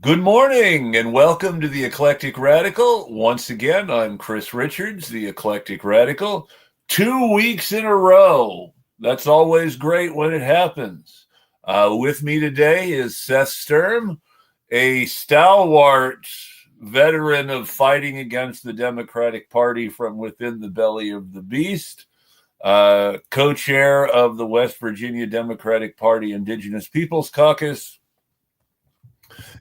Good morning and welcome to the Eclectic Radical. Once again, I'm Chris Richards, the Eclectic Radical. 2 weeks in a row. That's always great when it happens. With me today is Seth Sturm, a stalwart veteran of fighting against the Democratic Party from within the belly of the beast, co-chair of the West Virginia Democratic Party Indigenous Peoples Caucus.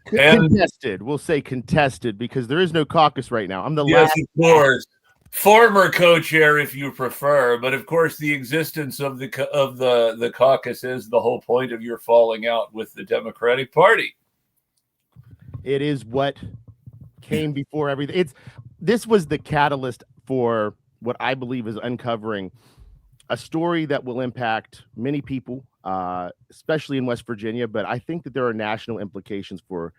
Contested. We'll say contested because there is no caucus right now. I'm the Yes, last. of course. Former co-chair, if you prefer, but of course, the existence of the caucus is the whole point of your falling out with the Democratic Party. It is what came before everything. This was the catalyst for what I believe is uncovering a story that will impact many people, especially in West Virginia. But I think that there are national implications for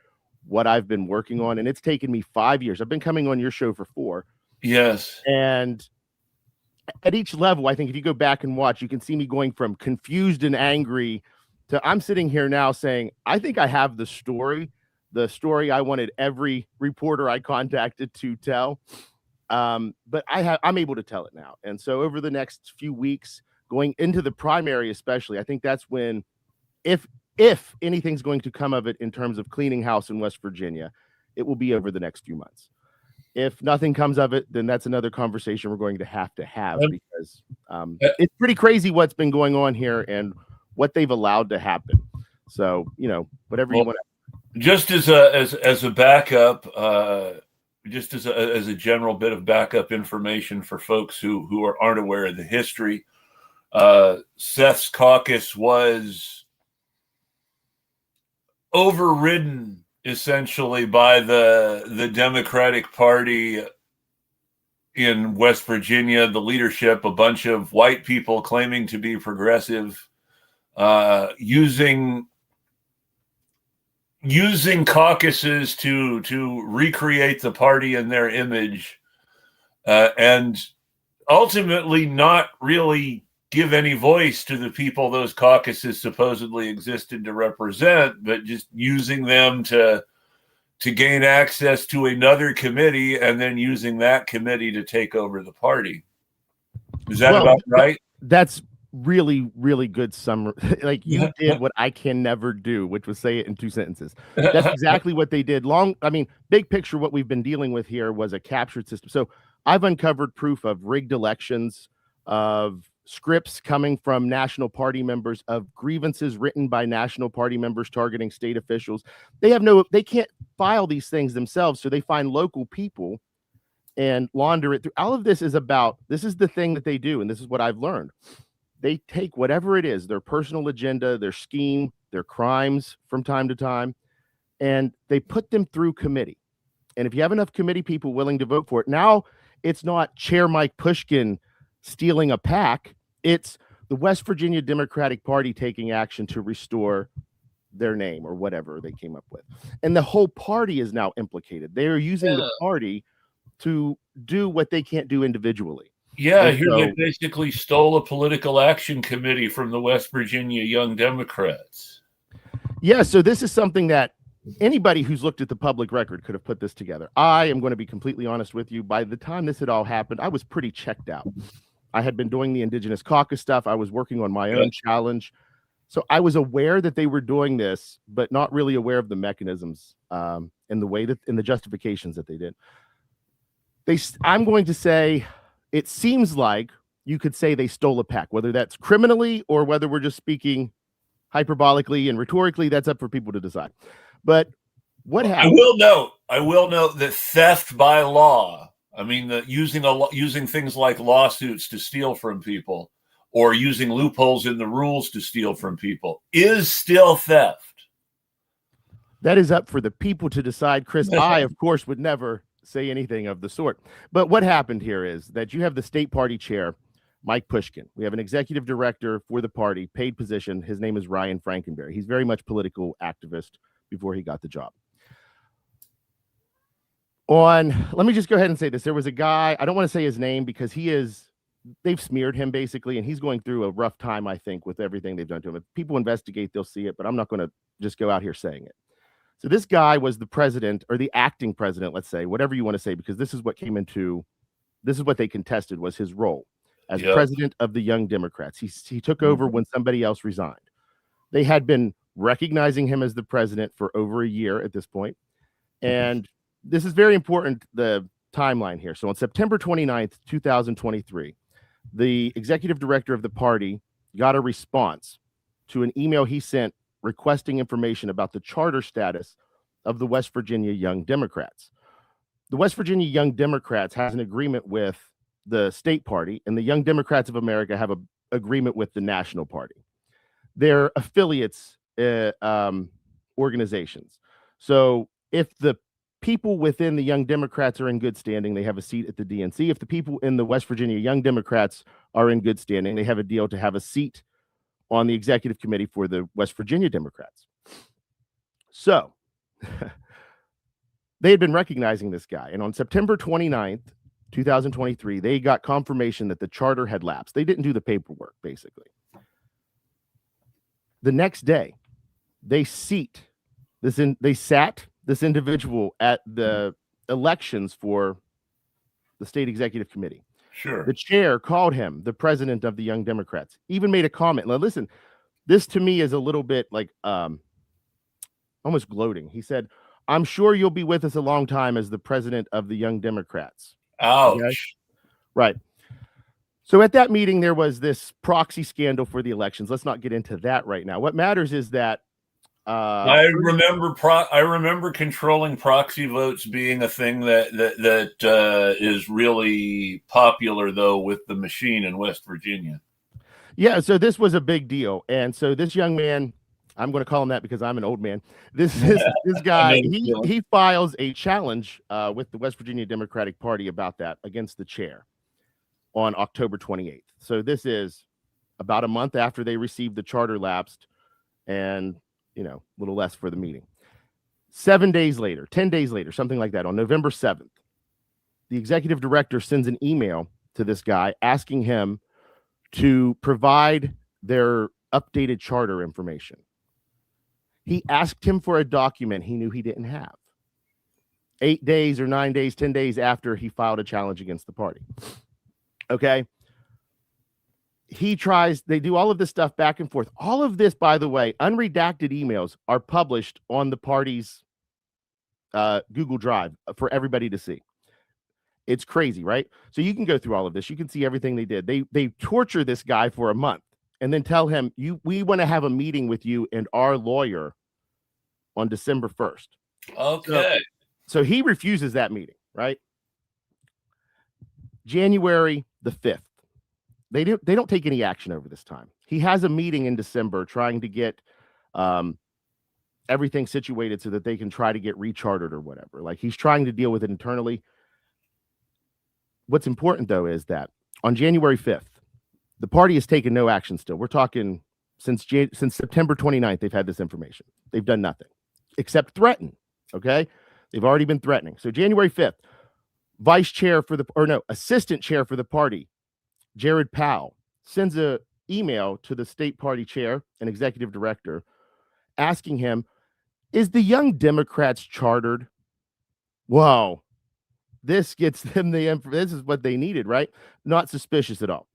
what I've been working on, and it's taken me 5 years. I've been coming on your show for 4. Yes. And at each level, I think if you go back and watch, you can see me going from confused and angry to I'm sitting here now saying, I think I have the story I wanted every reporter I contacted to tell. But I'm able to tell it now. And so over the next few weeks, going into the primary, especially, I think that's when, if anything's going to come of it in terms of cleaning house in West Virginia, it will be over the next few months. If nothing comes of it, then that's another conversation we're going to have because it's pretty crazy what's been going on here and what they've allowed to happen. So, whatever you want to. Just as a backup, just as a general bit of backup information for folks who aren't aware of the history, Seth's caucus was overridden essentially by the Democratic Party in West Virginia, the leadership, a bunch of white people claiming to be progressive, using caucuses to recreate the party in their image, and ultimately not really give any voice to the people those caucuses supposedly existed to represent, but just using them to gain access to another committee and then using that committee to take over the party. Is that about right? That's really, really good summary. Like you did what I can never do, which was say it in 2 sentences. That's exactly what they did. Big picture, what we've been dealing with here was a captured system. So I've uncovered proof of rigged elections, of scripts coming from national party members, of grievances written by national party members targeting state officials. They can't file these things themselves, so they find local people and launder it through. All of this is the thing that they do, and this is what I've learned. They take whatever it is, their personal agenda, their scheme, their crimes from time to time, and they put them through committee. And if you have enough committee people willing to vote for it, now it's not Chair Mike Pushkin stealing a PAC. It's the West Virginia Democratic Party taking action to restore their name or whatever they came up with. And the whole party is now implicated. They are using the party to do what they can't do individually. Yeah, they basically stole a political action committee from the West Virginia Young Democrats. Yeah, so this is something that anybody who's looked at the public record could have put this together. I am going to be completely honest with you. By the time this had all happened, I was pretty checked out. I had been doing the Indigenous Caucus stuff. I was working on my own challenge. So I was aware that they were doing this, but not really aware of the mechanisms and the way that in the justifications that they did. I'm going to say it seems like you could say they stole a PAC, whether that's criminally or whether we're just speaking hyperbolically and rhetorically. That's up for people to decide. But what happened? I will note that theft by law, I mean, using things like lawsuits to steal from people or using loopholes in the rules to steal from people is still theft. That is up for the people to decide, Chris. I, of course, would never say anything of the sort. But what happened here is that you have the state party chair, Mike Pushkin. We have an executive director for the party, paid position. His name is Ryan Frankenberry. He's very much political activist before he got the job. Let me just go ahead and say this. There was a guy, I don't want to say his name because they've smeared him basically, and he's going through a rough time, I think, with everything they've done to him. If people investigate, they'll see it, but I'm not going to just go out here saying it. So this guy was the president, or the acting president, let's say, whatever you want to say, because this is what they contested, was his role as president of the Young Democrats. He took over when somebody else resigned. They had been recognizing him as the president for over a year at this point. And this is very important, the timeline here. So on September 29th, 2023, the executive director of the party got a response to an email he sent requesting information about the charter status of the West Virginia Young Democrats. The West Virginia Young Democrats has an agreement with the state party, and the Young Democrats of America have an agreement with the national party. They're affiliates, organizations. So if the people within the Young Democrats are in good standing, they have a seat at the DNC. If the people in the West Virginia Young Democrats are in good standing, they have a deal to have a seat on the executive committee for the West Virginia Democrats. So they had been recognizing this guy. And on September 29th, 2023, they got confirmation that the charter had lapsed. They didn't do the paperwork, basically. The next day, they sat this individual at the elections for the state executive committee. Sure. The chair called him the president of the Young Democrats, even made a comment. Now, listen, this to me is a little bit like almost gloating. He said, "I'm sure you'll be with us a long time as the president of the Young Democrats." Ouch. Okay? Right. So at that meeting, there was this proxy scandal for the elections. Let's not get into that right now. What matters is that I remember controlling proxy votes being a thing that is really popular, though, with the machine in West Virginia. Yeah, so this was a big deal. And so this young man, I'm going to call him that because I'm an old man. This guy, he files a challenge with the West Virginia Democratic Party about that against the chair on October 28th. So this is about a month after they received the charter lapsed, and a little less for the meeting. 7 days later, 10 days later, something like that, on November 7th, the executive director sends an email to this guy asking him to provide their updated charter information. He asked him for a document he knew he didn't have. 8 days or 9 days, 10 days after he filed a challenge against the party. Okay. They do all of this stuff back and forth. All of this, by the way, unredacted emails are published on the party's Google Drive for everybody to see. It's crazy, right? So you can go through all of this. You can see everything they did. They torture this guy for a month and then tell him, we want to have a meeting with you and our lawyer on December 1st. Okay. So he refuses that meeting, right? January the 5th. They don't take any action over this time. He has a meeting in December trying to get everything situated so that they can try to get rechartered or whatever. Like, he's trying to deal with it internally. What's important, though, is that on January 5th, the party has taken no action still. We're talking since September 29th, they've had this information. They've done nothing except threaten. Okay? They've already been threatening. So January 5th, assistant chair for the party, Jared Powell, sends an email to the state party chair and executive director asking him, is the Young Democrats chartered? Whoa. This gets them this is what they needed, right? Not suspicious at all.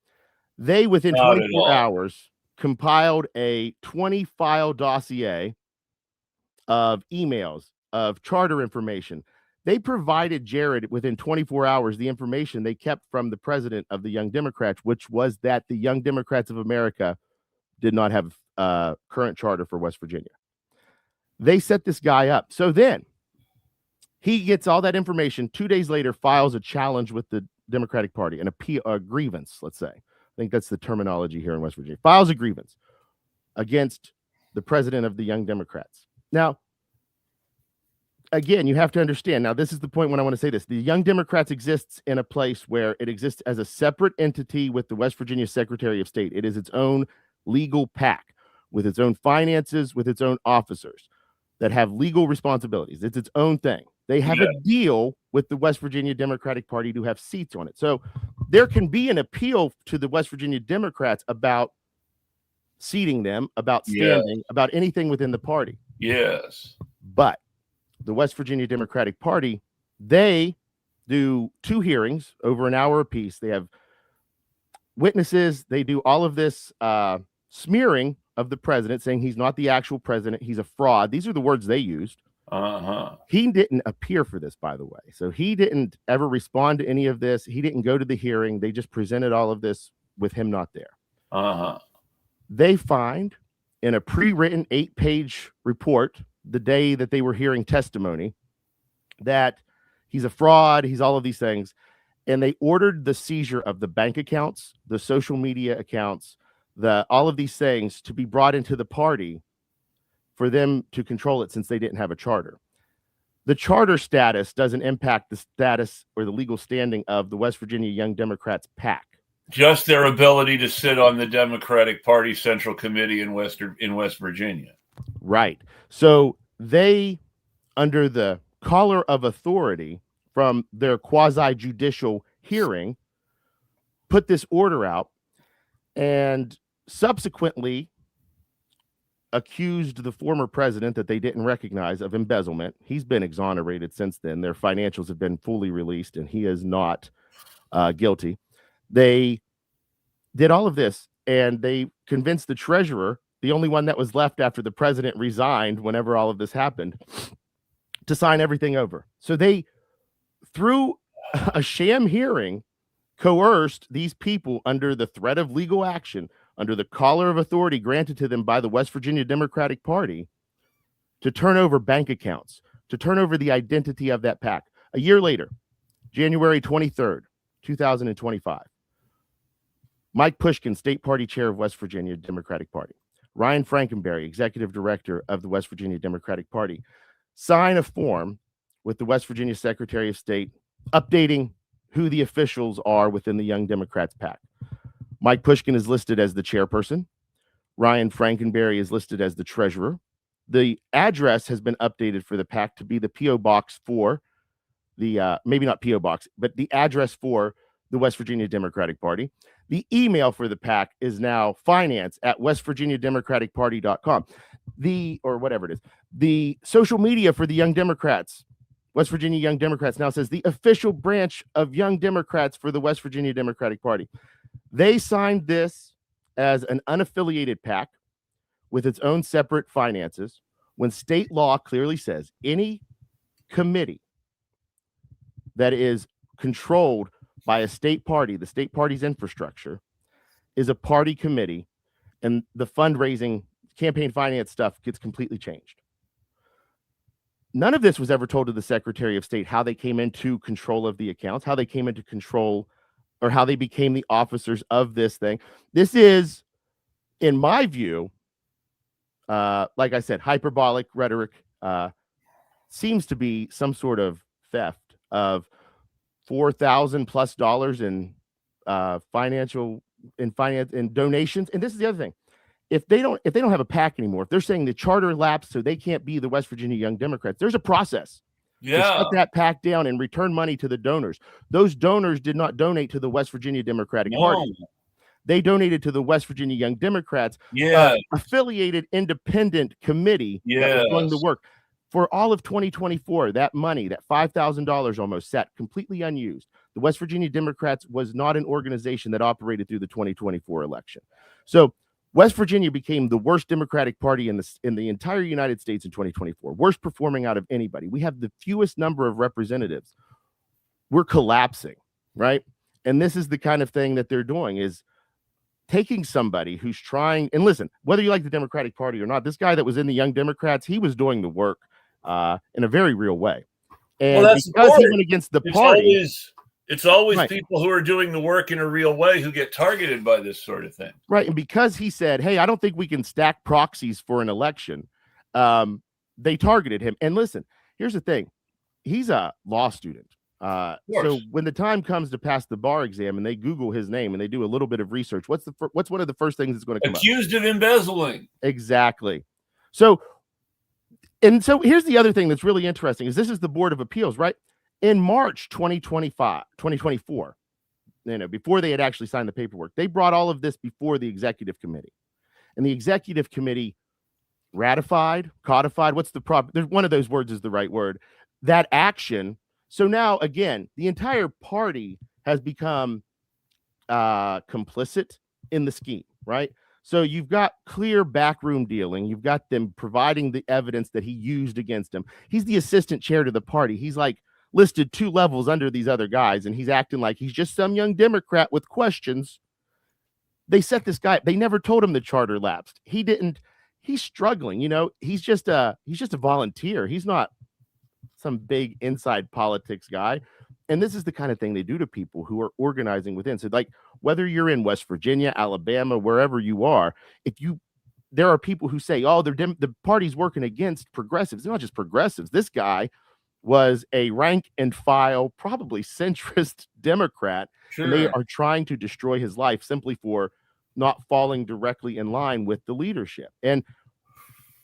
They, within 24 hours, compiled a 20-file dossier of emails, of charter information. They provided Jared, within 24 hours, the information they kept from the president of the Young Democrats, which was that the Young Democrats of America did not have a current charter for West Virginia. They set this guy up. So then he gets all that information. 2 days later, files a challenge with the Democratic Party, a grievance, let's say. I think that's the terminology here in West Virginia. Files a grievance against the president of the Young Democrats. Now, again, you have to understand. Now, this is the point when I want to say this. The Young Democrats exists in a place where it exists as a separate entity with the West Virginia Secretary of State. It is its own legal pack with its own finances, with its own officers that have legal responsibilities. It's its own thing. They have a deal with the West Virginia Democratic Party to have seats on it. So there can be an appeal to the West Virginia Democrats about seating them, about standing, about anything within the party. Yes. But the West Virginia Democratic Party, they do 2 hearings over an hour apiece. They have witnesses. They do all of this smearing of the president, saying he's not the actual president. He's a fraud. These are the words they used. He didn't appear for this, by the way. So he didn't ever respond to any of this. He didn't go to the hearing. They just presented all of this with him not there. They find in a pre-written 8-page report the day that they were hearing testimony that he's a fraud. He's all of these things. And they ordered the seizure of the bank accounts, the social media accounts, all of these things to be brought into the party for them to control it, since they didn't have a charter. The charter status doesn't impact the status or the legal standing of the West Virginia Young Democrats PAC. Just their ability to sit on the Democratic Party Central Committee in West Virginia. Right. So they, under the collar of authority from their quasi-judicial hearing, put this order out and subsequently accused the former president that they didn't recognize of embezzlement. He's been exonerated since then. Their financials have been fully released, and he is not guilty. They did all of this, and they convinced the treasurer, the only one that was left after the president resigned whenever all of this happened, to sign everything over. So they, through a sham hearing, coerced these people under the threat of legal action, under the collar of authority granted to them by the West Virginia Democratic Party, to turn over bank accounts, to turn over the identity of that PAC. A year later, January 23rd, 2025, Mike Pushkin, state party chair of West Virginia Democratic Party, Ryan Frankenberry, executive director of the West Virginia Democratic Party, sign a form with the West Virginia Secretary of State updating who the officials are within the Young Democrats PAC. Mike Pushkin is listed as the chairperson. Ryan Frankenberry is listed as the treasurer. The address has been updated for the PAC to be the P.O. Box for the, maybe not P.O. Box, but the address for the West Virginia Democratic Party. The email for the PAC is now finance@westvirginiademocraticparty.com. Or whatever it is. The social media for the Young Democrats, West Virginia Young Democrats, now says the official branch of Young Democrats for the West Virginia Democratic Party. They signed this as an unaffiliated PAC with its own separate finances, when state law clearly says any committee that is controlled by a state party, the state party's infrastructure, is a party committee, and the fundraising, campaign finance stuff gets completely changed. None of this was ever told to the Secretary of State, how they came into control of the accounts, how they came into control, or how they became the officers of this thing. This is, in my view, like I said, hyperbolic rhetoric. Seems to be some sort of theft of $4,000+ in finance and donations. And this is the other thing. If they don't have a PAC anymore, if they're saying the charter lapsed so they can't be the West Virginia Young Democrats, there's a process to shut that PAC down and return money to the donors. Those donors did not donate to the West Virginia Democratic Party. They donated to the West Virginia Young Democrats, affiliated independent committee that was doing the work. For all of 2024, that money, that $5,000 almost, sat completely unused. The West Virginia Democrats was not an organization that operated through the 2024 election. So West Virginia became the worst Democratic Party in the entire United States in 2024, worst performing out of anybody. We have the fewest number of representatives. We're collapsing, right? And this is the kind of thing that they're doing, is taking somebody who's trying, and listen, whether you like the Democratic Party or not, this guy that was in the Young Democrats, he was doing the work in a very real way. And because he went against the party, it's always right. People who are doing the work in a real way who get targeted by this sort of thing. Right. And because he said, hey, I don't think we can stack proxies for an election, they targeted him. And listen, here's the thing. He's a law student. So when the time comes to pass the bar exam and they Google his name and they do a little bit of research, what's one of the first things that's going to come accused of embezzling? Exactly. So here's the other thing that's really interesting is this is the Board of Appeals, right? In March 2024, before they had actually signed the paperwork, they brought all of this before the executive committee. And the executive committee ratified, codified. What's the proper? There's one of those words is the right word. That action. So now again, the entire party has become complicit in the scheme, right? So you've got clear backroom dealing. You've got them providing the evidence that he used against him. He's the assistant chair to the party. He's like listed 2 levels under these other guys, and he's acting like he's just some young Democrat with questions. They set this guy. They never told him the charter lapsed. He didn't. He's struggling. You know, he's just a volunteer. He's not some big inside politics guy. And this is the kind of thing they do to people who are organizing within. So, like, whether you're in West Virginia, Alabama, wherever you are, there are people who say, "Oh, the party's working against progressives." They're not just progressives. This guy was a rank and file, probably centrist Democrat, and they are trying to destroy his life simply for not falling directly in line with the leadership. And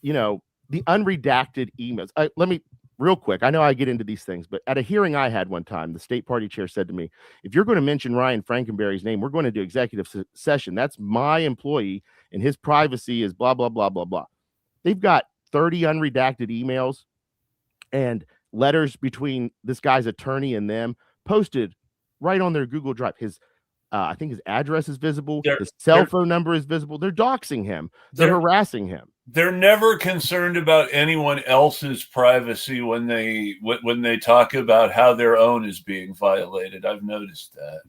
you know, the unredacted emails. Let me. Real quick, I know I get into these things, but at a hearing I had one time, the state party chair said to me, if you're going to mention Ryan Frankenberry's name, we're going to do executive session. That's my employee, and his privacy is blah, blah, blah, blah, blah. They've got 30 unredacted emails and letters between this guy's attorney and them posted right on their Google Drive. I think his address is visible. His cell phone number is visible. They're doxing him. They're harassing him. They're never concerned about anyone else's privacy when they talk about how their own is being violated. I've noticed that.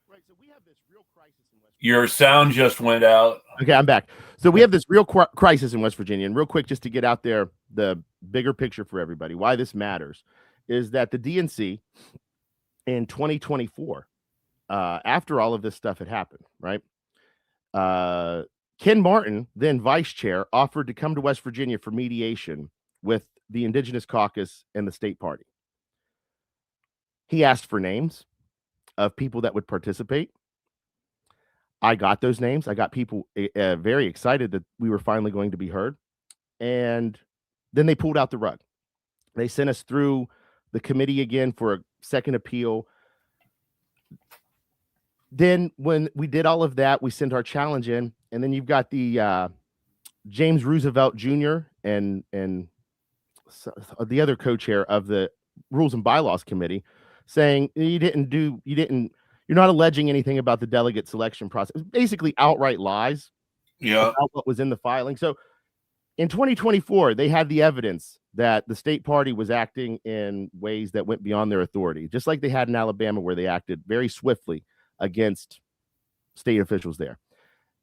Right. So we have this real crisis in West Virginia. Your sound just went out. Okay, I'm back. So we have this real crisis in West Virginia. And real quick, just to get out there, the bigger picture for everybody, why this matters is that the DNC in 2024, after all of this stuff had happened, right? Ken Martin, then vice chair, offered to come to West Virginia for mediation with the Indigenous Caucus and the state party. He asked for names of people that would participate. I got those names. I got people very excited that we were finally going to be heard. And then they pulled out the rug. They sent us through the committee again for a second appeal. Then when we did all of that, we sent our challenge in, and then you've got the James Roosevelt Jr. and the other co-chair of the Rules and Bylaws Committee saying you're not alleging anything about the delegate selection process. Basically outright lies about what was in the filing. So in 2024, they had the evidence that the state party was acting in ways that went beyond their authority, just like they had in Alabama, where they acted very swiftly against state officials there.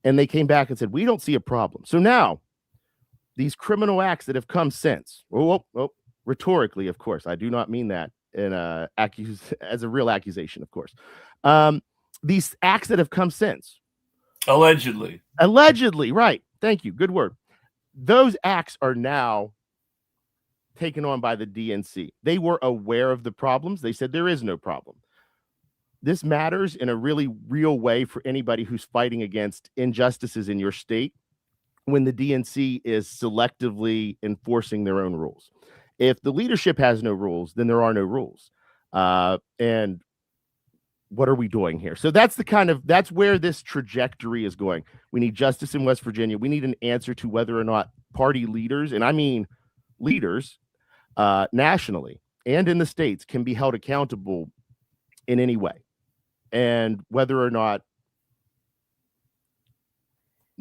And they came back and said, we don't see a problem. So now these criminal acts that have come since, rhetorically, of course, I do not mean that as a real accusation, of course. These acts that have come since. Allegedly, right. Thank you. Good word. Those acts are now taken on by the DNC. They were aware of the problems. They said there is no problem. This matters in a really real way for anybody who's fighting against injustices in your state when the DNC is selectively enforcing their own rules. If the leadership has no rules, then there are no rules. And what are we doing here? So that's where this trajectory is going. We need justice in West Virginia. We need an answer to whether or not party leaders, and I mean leaders nationally and in the states, can be held accountable in any way. And whether or not,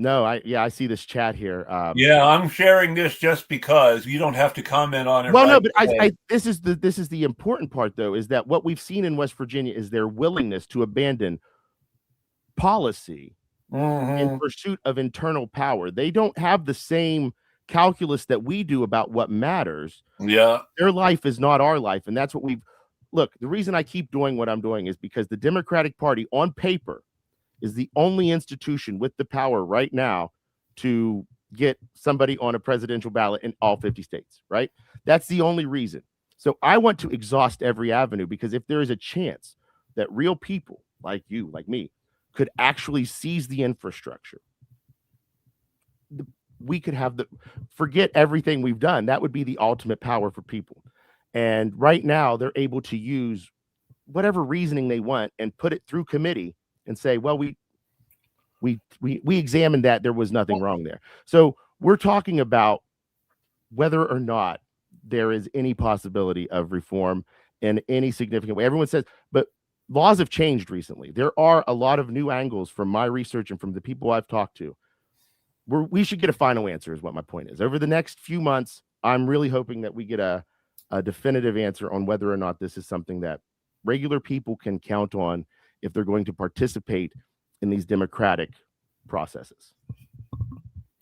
I see this chat here. I'm sharing this just because you don't have to comment on it. Well, no, but this is the important part, though, is that what we've seen in West Virginia is their willingness to abandon policy in pursuit of internal power. They don't have the same calculus that we do about what matters. Yeah, their life is not our life, and that's what we've. Look, the reason I keep doing what I'm doing is because the Democratic Party, on paper, is the only institution with the power right now to get somebody on a presidential ballot in all 50 states, right? That's the only reason. So I want to exhaust every avenue, because if there is a chance that real people like you, like me, could actually seize the infrastructure, we could have forget everything we've done. That would be the ultimate power for people. And right now they're able to use whatever reasoning they want and put it through committee and say, well, we examined that. There was nothing wrong there. So we're talking about whether or not there is any possibility of reform in any significant way. Everyone says, but laws have changed recently. There are a lot of new angles from my research and from the people I've talked to. We should get a final answer is what my point is. Over the next few months, I'm really hoping that we get a definitive answer on whether or not this is something that regular people can count on if they're going to participate in these democratic processes.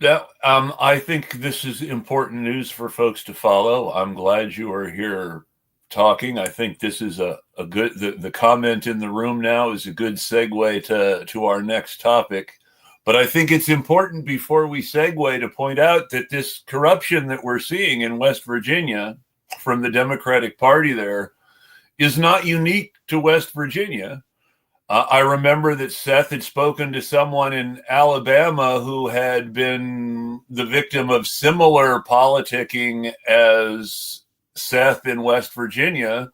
Yeah, I think this is important news for folks to follow. I'm glad you are here talking. I think this is a good, the comment in the room now is a good segue to our next topic. But I think it's important before we segue to point out that this corruption that we're seeing in West Virginia from the Democratic Party there is not unique to West Virginia. I remember that Seth had spoken to someone in Alabama who had been the victim of similar politicking as Seth in West Virginia.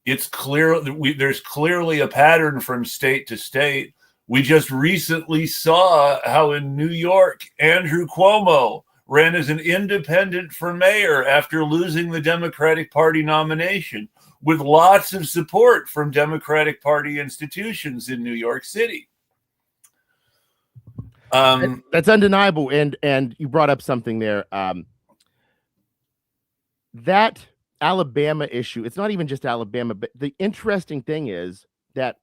It's clear that there's clearly a pattern from state to state. We just recently saw how in New York, Andrew Cuomo ran as an independent for mayor after losing the Democratic Party nomination, with lots of support from Democratic Party institutions in New York City. That's undeniable. And you brought up something there. That Alabama issue, it's not even just Alabama, but the interesting thing is that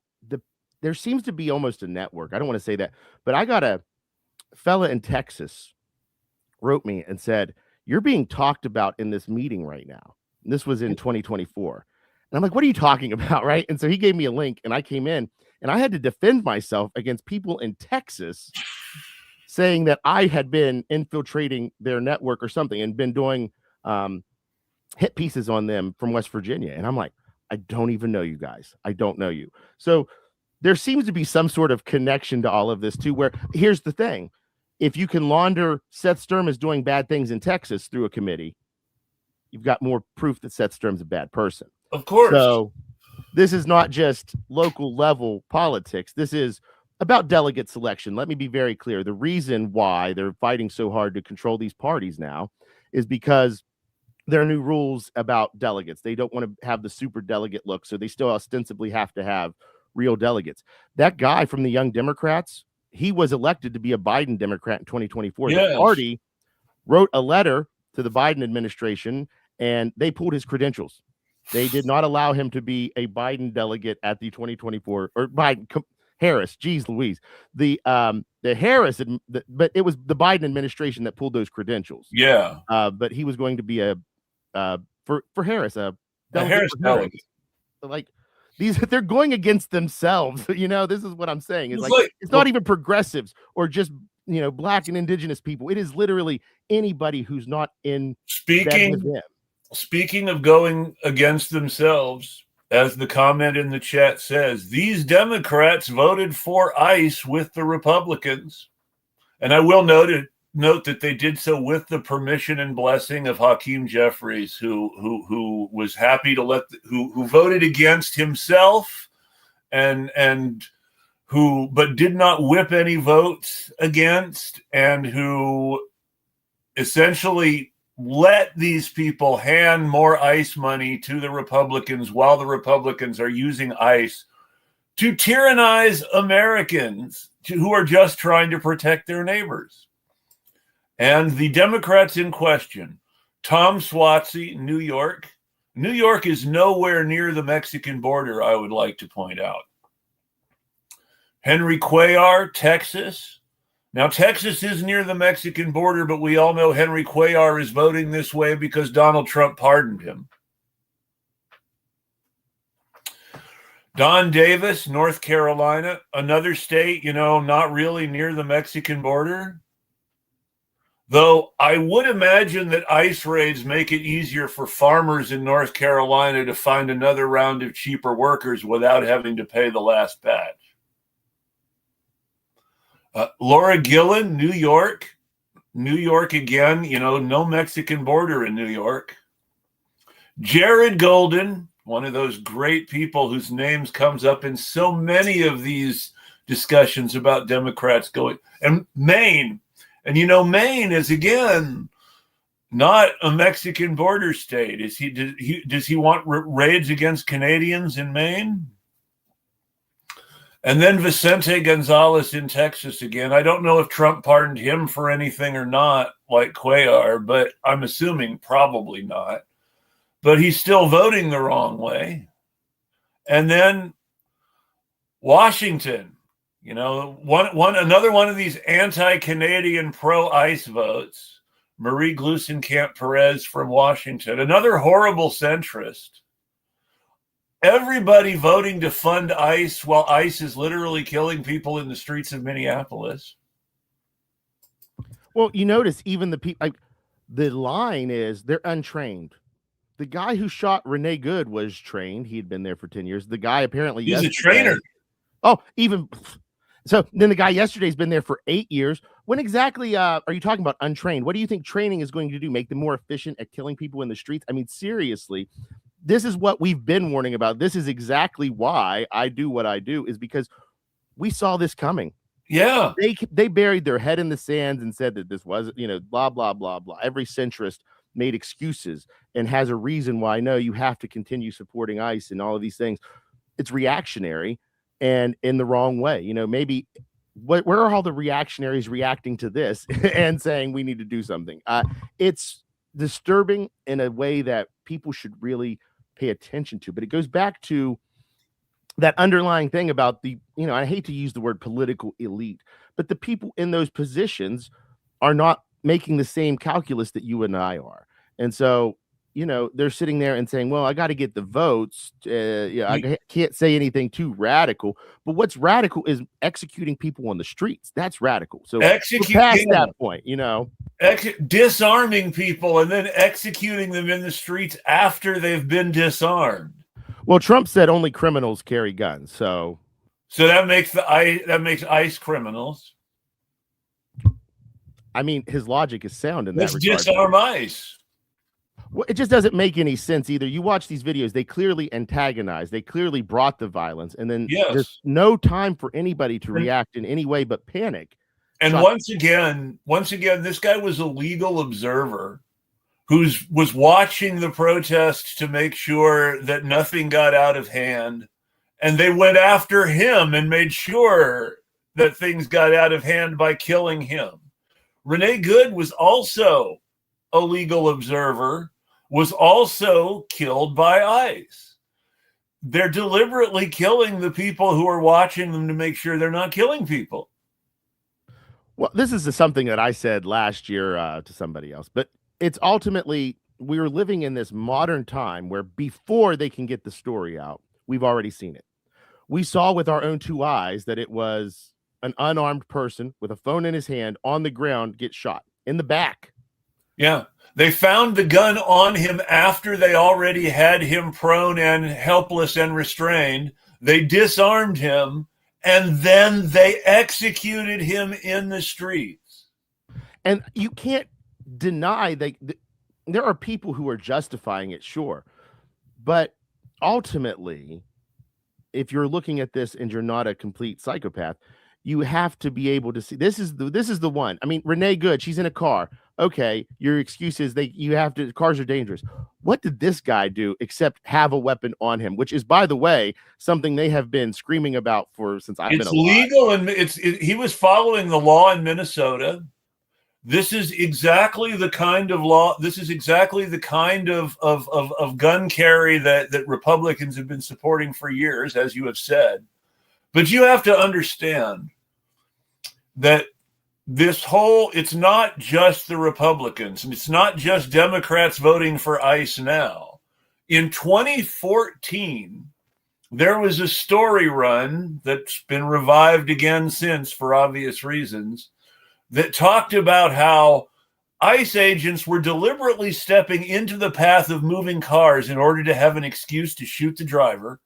there seems to be almost a network. I don't want to say that, but I got a fella in Texas wrote me and said, "You're being talked about in this meeting right now." And this was in 2024. And I'm like, "What are you talking about?" Right. And so he gave me a link and I came in and I had to defend myself against people in Texas saying that I had been infiltrating their network or something and been doing hit pieces on them from West Virginia. And I'm like, I don't even know you guys. I don't know you. So there seems to be some sort of connection to all of this too, where here's the thing. If you can launder Seth Sturm is doing bad things in Texas through a committee, you've got more proof that Seth Sturm's a bad person. Of course. So this is not just local level politics. This is about delegate selection. Let me be very clear. The reason why they're fighting so hard to control these parties now is because there are new rules about delegates. They don't want to have the super delegate look, so they still ostensibly have to have real delegates. That guy from the Young Democrats, he was elected to be a Biden Democrat in 2024. Yes. The party wrote a letter to the Biden administration, and they pulled his credentials. They did not allow him to be a Biden delegate at the 2024 or Harris. Geez, Louise, the Harris, but it was the Biden administration that pulled those credentials. Yeah. But he was going to be for Harris, a Harris delegate. Like they're going against themselves. You know, this is what I'm saying. It's like it's not even progressives or just Black and Indigenous people. It is literally anybody who's not in bed with them. Speaking of going against themselves, as the comment in the chat says, these Democrats voted for ICE with the Republicans. And I will note that they did so with the permission and blessing of Hakeem Jeffries, who was happy to who voted against himself and who but did not whip any votes against, and who essentially let these people hand more ICE money to the Republicans while the Republicans are using ICE to tyrannize Americans who are just trying to protect their neighbors. And the Democrats in question, Tom Swatsy, New York. New York is nowhere near the Mexican border, I would like to point out. Henry Cuellar, Texas. Now, Texas is near the Mexican border, but we all know Henry Cuellar is voting this way because Donald Trump pardoned him. Don Davis, North Carolina, another state, not really near the Mexican border. Though I would imagine that ICE raids make it easier for farmers in North Carolina to find another round of cheaper workers without having to pay the last batch. Laura Gillen, New York. New York again, no Mexican border in New York. Jared Golden, one of those great people whose names comes up in so many of these discussions about Democrats going. And Maine. And Maine is, again, not a Mexican border state. Does he want raids against Canadians in Maine? And then Vicente Gonzalez in Texas again. I don't know if Trump pardoned him for anything or not, like Cuellar, but I'm assuming probably not. But he's still voting the wrong way. And then Washington, another one of these anti-Canadian pro-ICE votes. Marie Gluesenkamp Perez from Washington, another horrible centrist. Everybody voting to fund ICE while ICE is literally killing people in the streets of Minneapolis. Well, you notice even the people, the line is they're untrained. The guy who shot Renee Good was trained. He had been there for 10 years. The guy apparently he's a trainer. Oh, even so. Then the guy yesterday's been there for 8 years. When exactly are you talking about untrained? What do you think training is going to do? Make them more efficient at killing people in the streets? I mean, seriously. This is what we've been warning about. This is exactly why I do what I do, is because we saw this coming. Yeah. They buried their head in the sands and said that this wasn't, blah, blah, blah, blah. Every centrist made excuses and has a reason why, no, you have to continue supporting ICE and all of these things. It's reactionary and in the wrong way. Maybe where are all the reactionaries reacting to this and saying we need to do something? It's disturbing in a way that people should really pay attention to, but it goes back to that underlying thing about the, I hate to use the word political elite, but the people in those positions are not making the same calculus that you and I are. And so, they're sitting there and saying, well, I got to get the votes. I can't say anything too radical, but what's radical is executing people on the streets. That's radical. So past that point, disarming people and then executing them in the streets after they've been disarmed. Well, Trump said only criminals carry guns. So that makes ICE criminals. I mean, his logic is sound in that regard. Let's disarm ICE. Well, it just doesn't make any sense either. You watch these videos, they clearly antagonize, they clearly brought the violence, and then there's no time for anybody to react in any way but panic. And once again, this guy was a legal observer who was watching the protests to make sure that nothing got out of hand. And they went after him and made sure that things got out of hand by killing him. Renee Good was also a legal observer, was also killed by ICE. They're deliberately killing the people who are watching them to make sure they're not killing people. Well, this is something that I said last year to somebody else, but it's ultimately, we're living in this modern time where before they can get the story out, we've already seen it. We saw with our own two eyes that it was an unarmed person with a phone in his hand on the ground get shot in the back. Yeah. They found the gun on him after they already had him prone and helpless and restrained. They disarmed him, and then they executed him in the streets. And you can't deny that there are people who are justifying it, sure. But ultimately, if you're looking at this and you're not a complete psychopath, you have to be able to see this is the one. I mean, Renee Good, she's in a car. Okay, your excuse is cars are dangerous. What did this guy do except have a weapon on him? Which is, by the way, something they have been screaming about since I've been alive. It's legal, and he was following the law in Minnesota. This is exactly the kind of law. This is exactly the kind of gun carry that Republicans have been supporting for years, as you have said. But you have to understand that it's not just the Republicans, and it's not just Democrats voting for ICE now. In 2014, there was a story run that's been revived again since for obvious reasons that talked about how ICE agents were deliberately stepping into the path of moving cars in order to have an excuse to shoot the driver.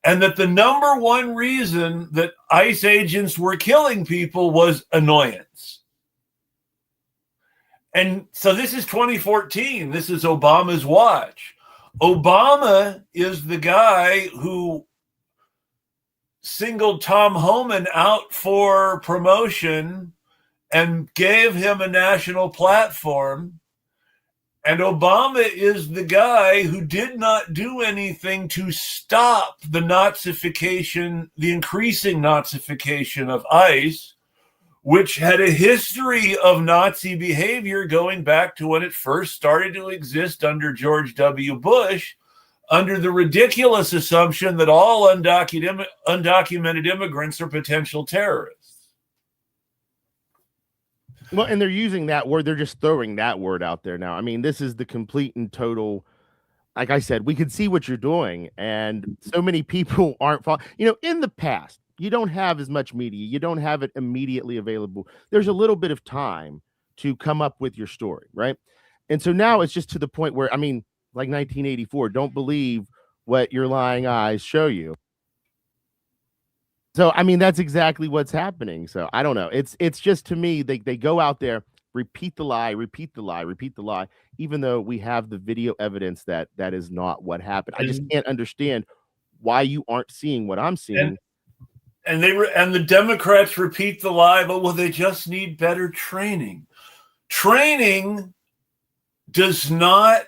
And that the number one reason that ICE agents were killing people was annoyance. And so this is 2014. This is Obama's watch. Obama is the guy who singled Tom Homan out for promotion and gave him a national platform And Obama is the guy who did not do anything to stop the Nazification, the increasing Nazification of ICE, which had a history of Nazi behavior going back to when it first started to exist under George W. Bush, under the ridiculous assumption that all undocumented immigrants are potential terrorists. Well, and they're using that word. They're just throwing that word out there now. I mean, this is the complete and total. Like I said, we can see what you're doing, and so many people aren't following. In the past, you don't have as much media. You don't have it immediately available. There's a little bit of time to come up with your story, right? And so now it's just to the point where, I mean, like 1984, don't believe what your lying eyes show you. So, I mean, that's exactly what's happening. So I don't know. It's just, to me, they go out there, repeat the lie, repeat the lie, repeat the lie, even though we have the video evidence that is not what happened. I just can't understand why you aren't seeing what I'm seeing. And the Democrats repeat the lie, but well, they just need better training. Training does not.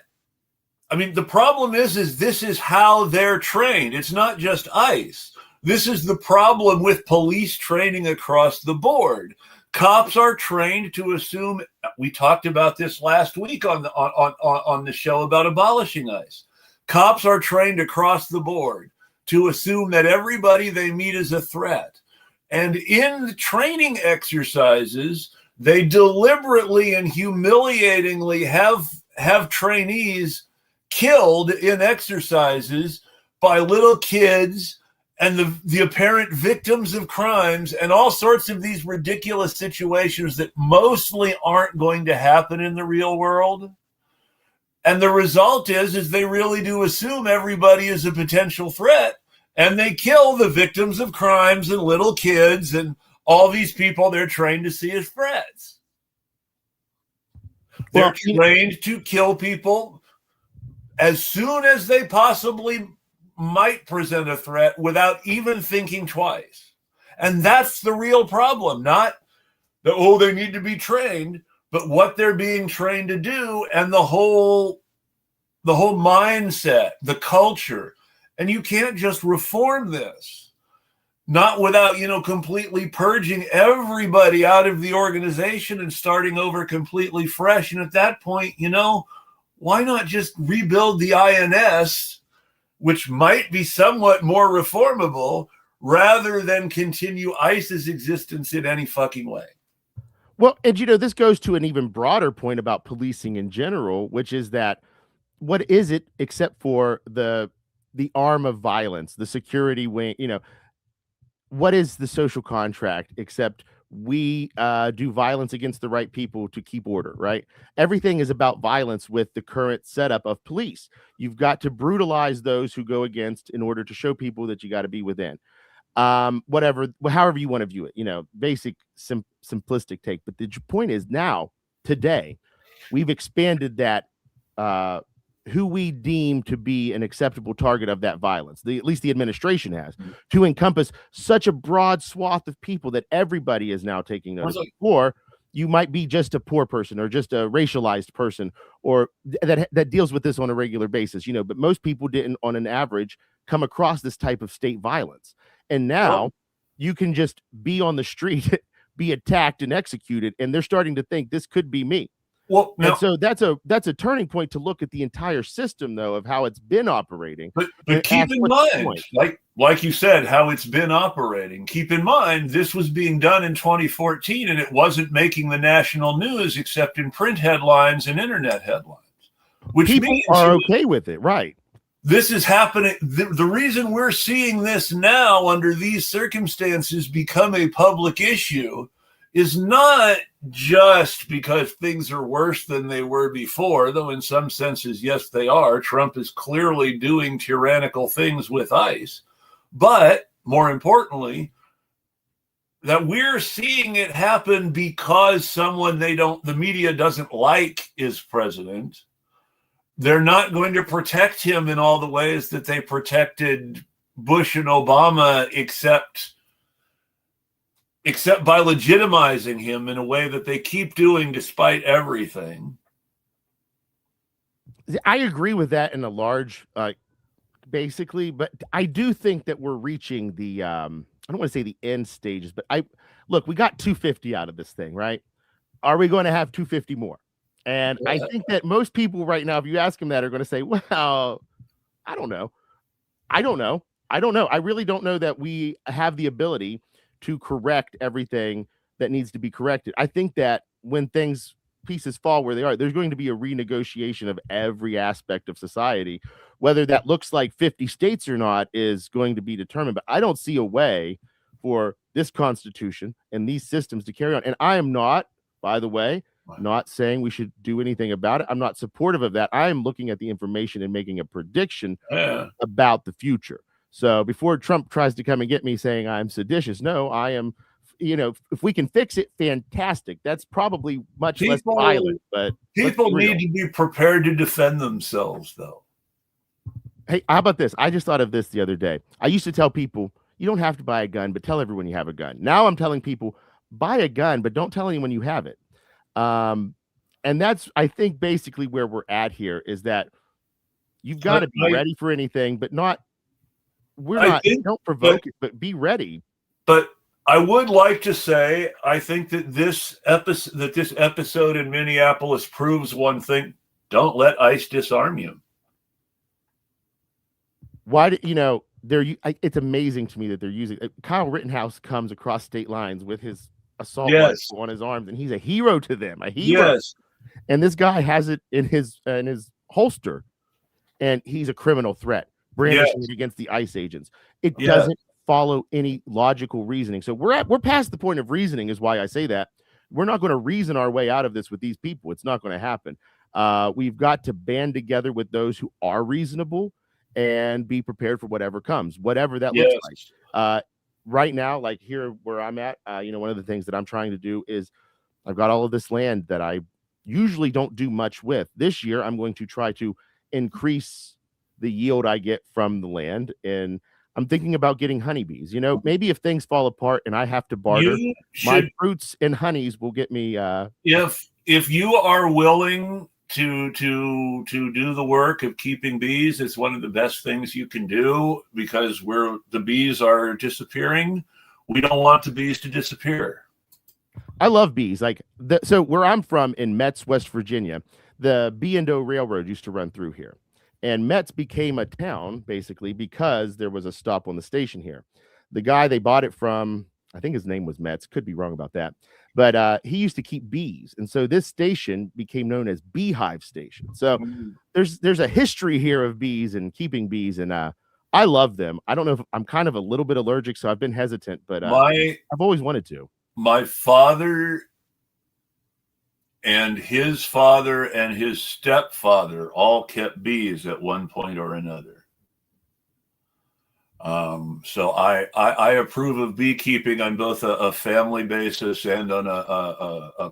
I mean, the problem is this is how they're trained. It's not just ICE. This is the problem with police training across the board. Cops are trained to assume. We talked about this last week on the show about abolishing ICE. Cops are trained across the board to assume that everybody they meet is a threat. And in the training exercises, they deliberately and humiliatingly have trainees killed in exercises by little kids and the apparent victims of crimes and all sorts of these ridiculous situations that mostly aren't going to happen in the real world. And the result is they really do assume everybody is a potential threat, and they kill the victims of crimes and little kids and all these people they're trained to see as threats. They're trained to kill people as soon as they possibly might present a threat without even thinking twice. And that's the real problem. Not that, they need to be trained, but what they're being trained to do and the whole mindset, the culture. And you can't just reform this, not without, completely purging everybody out of the organization and starting over completely fresh. And at that point, why not just rebuild the INS, which might be somewhat more reformable, rather than continue ICE's existence in any fucking way? Well, and this goes to an even broader point about policing in general, which is that what is it except for the arm of violence, the security wing? What is the social contract except we do violence against the right people to keep order, right? Everything is about violence with the current setup of police. You've got to brutalize those who go against in order to show people that you got to be within. However you want to view it, basic, simplistic take. But the point is now, today, we've expanded that, who we deem to be an acceptable target of that violence, at least the administration has, to encompass such a broad swath of people that everybody is now taking notice. Or you might be just a poor person or just a racialized person or that deals with this on a regular basis, but most people didn't, on an average, come across this type of state violence. And now you can just be on the street, be attacked and executed, and they're starting to think this could be me. Well, and so that's a turning point to look at the entire system, though, of how it's been operating. But keep in mind, like you said, how it's been operating. Keep in mind, this was being done in 2014, and it wasn't making the national news except in print headlines and internet headlines. Which people means are okay with it, right? This is happening. The reason we're seeing this now under these circumstances become a public issue is not just because things are worse than they were before, though in some senses, yes, they are. Trump is clearly doing tyrannical things with ICE. But more importantly, that we're seeing it happen because someone the media doesn't like is president. They're not going to protect him in all the ways that they protected Bush and Obama, except by legitimizing him in a way that they keep doing despite everything. I agree with that in a large, basically, but I do think that we're reaching the, I don't want to say the end stages, but look, we got 250 out of this thing, right? Are we going to have 250 more? And I think that most people right now, if you ask them that, are going to say, well, I don't know. I don't know. I don't know. I really don't know that we have the ability to correct everything that needs to be corrected. I think that when pieces fall where they are, there's going to be a renegotiation of every aspect of society. Whether that looks like 50 states or not is going to be determined. But I don't see a way for this Constitution and these systems to carry on. And I am not, by the way, not saying we should do anything about it. I'm not supportive of that. I am looking at the information and making a prediction about the future. So before Trump tries to come and get me saying I'm seditious, no, I am, if we can fix it, fantastic. That's probably much less violent, but people need to be prepared to defend themselves, though. Hey, how about this? I just thought of this the other day. I used to tell people, you don't have to buy a gun, but tell everyone you have a gun. Now I'm telling people, buy a gun, but don't tell anyone you have it. And that's, I think, basically where we're at here is that you've got to be ready for anything, but don't provoke it, but be ready. But I would like to say, I think that this episode in Minneapolis proves one thing: don't let ICE disarm you. Why do it's amazing to me that they're using Kyle Rittenhouse comes across state lines with his assault rifle on his arms, and he's a hero to them. A hero. Yes. And this guy has it in his holster, and he's a criminal threat, brandishing it against the ICE agents. It doesn't follow any logical reasoning. So we're past the point of reasoning, is why I say that. We're not going to reason our way out of this with these people. It's not going to happen. We've got to band together with those who are reasonable and be prepared for whatever comes, whatever that looks like. Right now, like here where I'm at, one of the things that I'm trying to do is I've got all of this land that I usually don't do much with. This year, I'm going to try to increase the yield I get from the land, and I'm thinking about getting honeybees. Maybe if things fall apart and I have to barter, my fruits and honeys will get me. If you are willing to do the work of keeping bees, it's one of the best things you can do, because the bees are disappearing. We don't want the bees to disappear. I love bees. So where I'm from in Metz, West Virginia, the B&O Railroad used to run through here. And Metz became a town, basically, because there was a stop on the station here. The guy they bought it from, I think his name was Metz, could be wrong about that, but he used to keep bees. And so this station became known as Beehive Station. So there's a history here of bees and keeping bees, and I love them. I don't know if I'm kind of a little bit allergic, so I've been hesitant, but I've always wanted to. My father and his father and his stepfather all kept bees at one point or another. So I approve of beekeeping on both a family basis and on a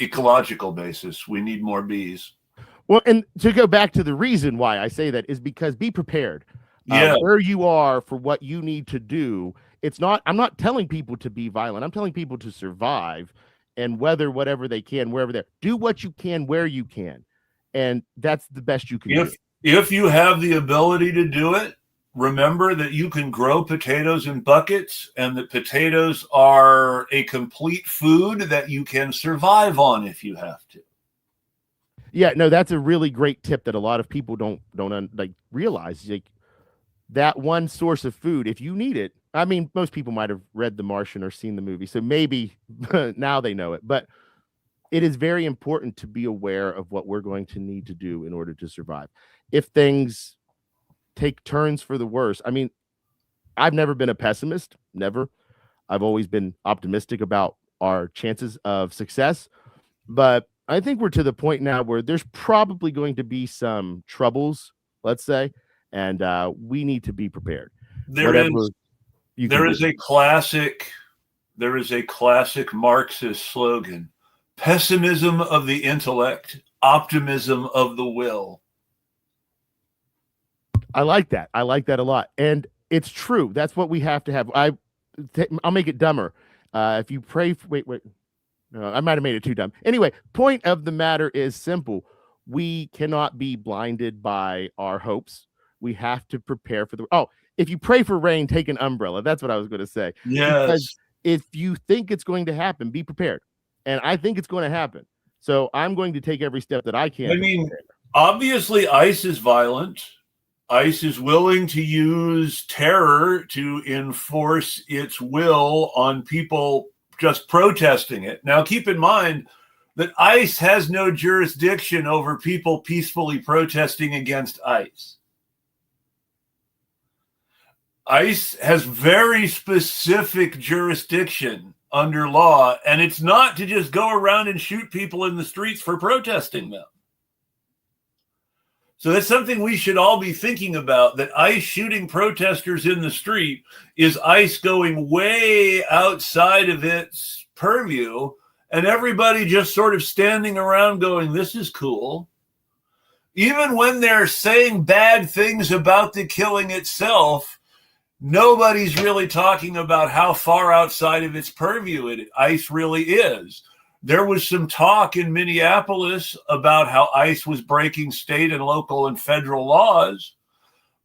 ecological basis. We need more bees. Well, and to go back to the reason why I say that is because be prepared. Where you are for what you need to do. I'm not telling people to be violent. I'm telling people to survive and weather whatever they can, wherever they're. Do what you can, where you can. And that's the best you can do. If you have the ability to do it, remember that you can grow potatoes in buckets, and that potatoes are a complete food that you can survive on if you have to. Yeah, no, that's a really great tip that a lot of people don't realize. That one source of food, if you need it. I mean, most people might have read The Martian or seen the movie, so maybe now they know it. But it is very important to be aware of what we're going to need to do in order to survive. If things take turns for the worse, I mean, I've never been a pessimist, never. I've always been optimistic about our chances of success. But I think we're to the point now where there's probably going to be some troubles, let's say, and we need to be prepared. There is a classic Marxist slogan: pessimism of the intellect, optimism of the will. I like that. I like that a lot. And it's true. That's what we have to have. I'll make it dumber. If you pray for, wait. No, I might have made it too dumb. Anyway, point of the matter is simple. we cannot be blinded by our hopes. We have to prepare for if you pray for rain, take an umbrella. That's what I was going to say. Because Yes. if you think it's going to happen, be prepared. And I think it's going to happen. So I'm going to take every step that I can. I mean, obviously, ICE is violent. ICE is willing to use terror to enforce its will on people just protesting it. Now, keep in mind that ICE has no jurisdiction over people peacefully protesting against ICE. ICE has very specific jurisdiction under law, and it's not to just go around and shoot people in the streets for protesting them. So that's something we should all be thinking about, that ICE shooting protesters in the street is ICE going way outside of its purview, and everybody just sort of standing around going, this is cool. Even when they're saying bad things about the killing itself, nobody's really talking about how far outside of its purview ICE really is. There was some talk in Minneapolis about how ICE was breaking state and local and federal laws.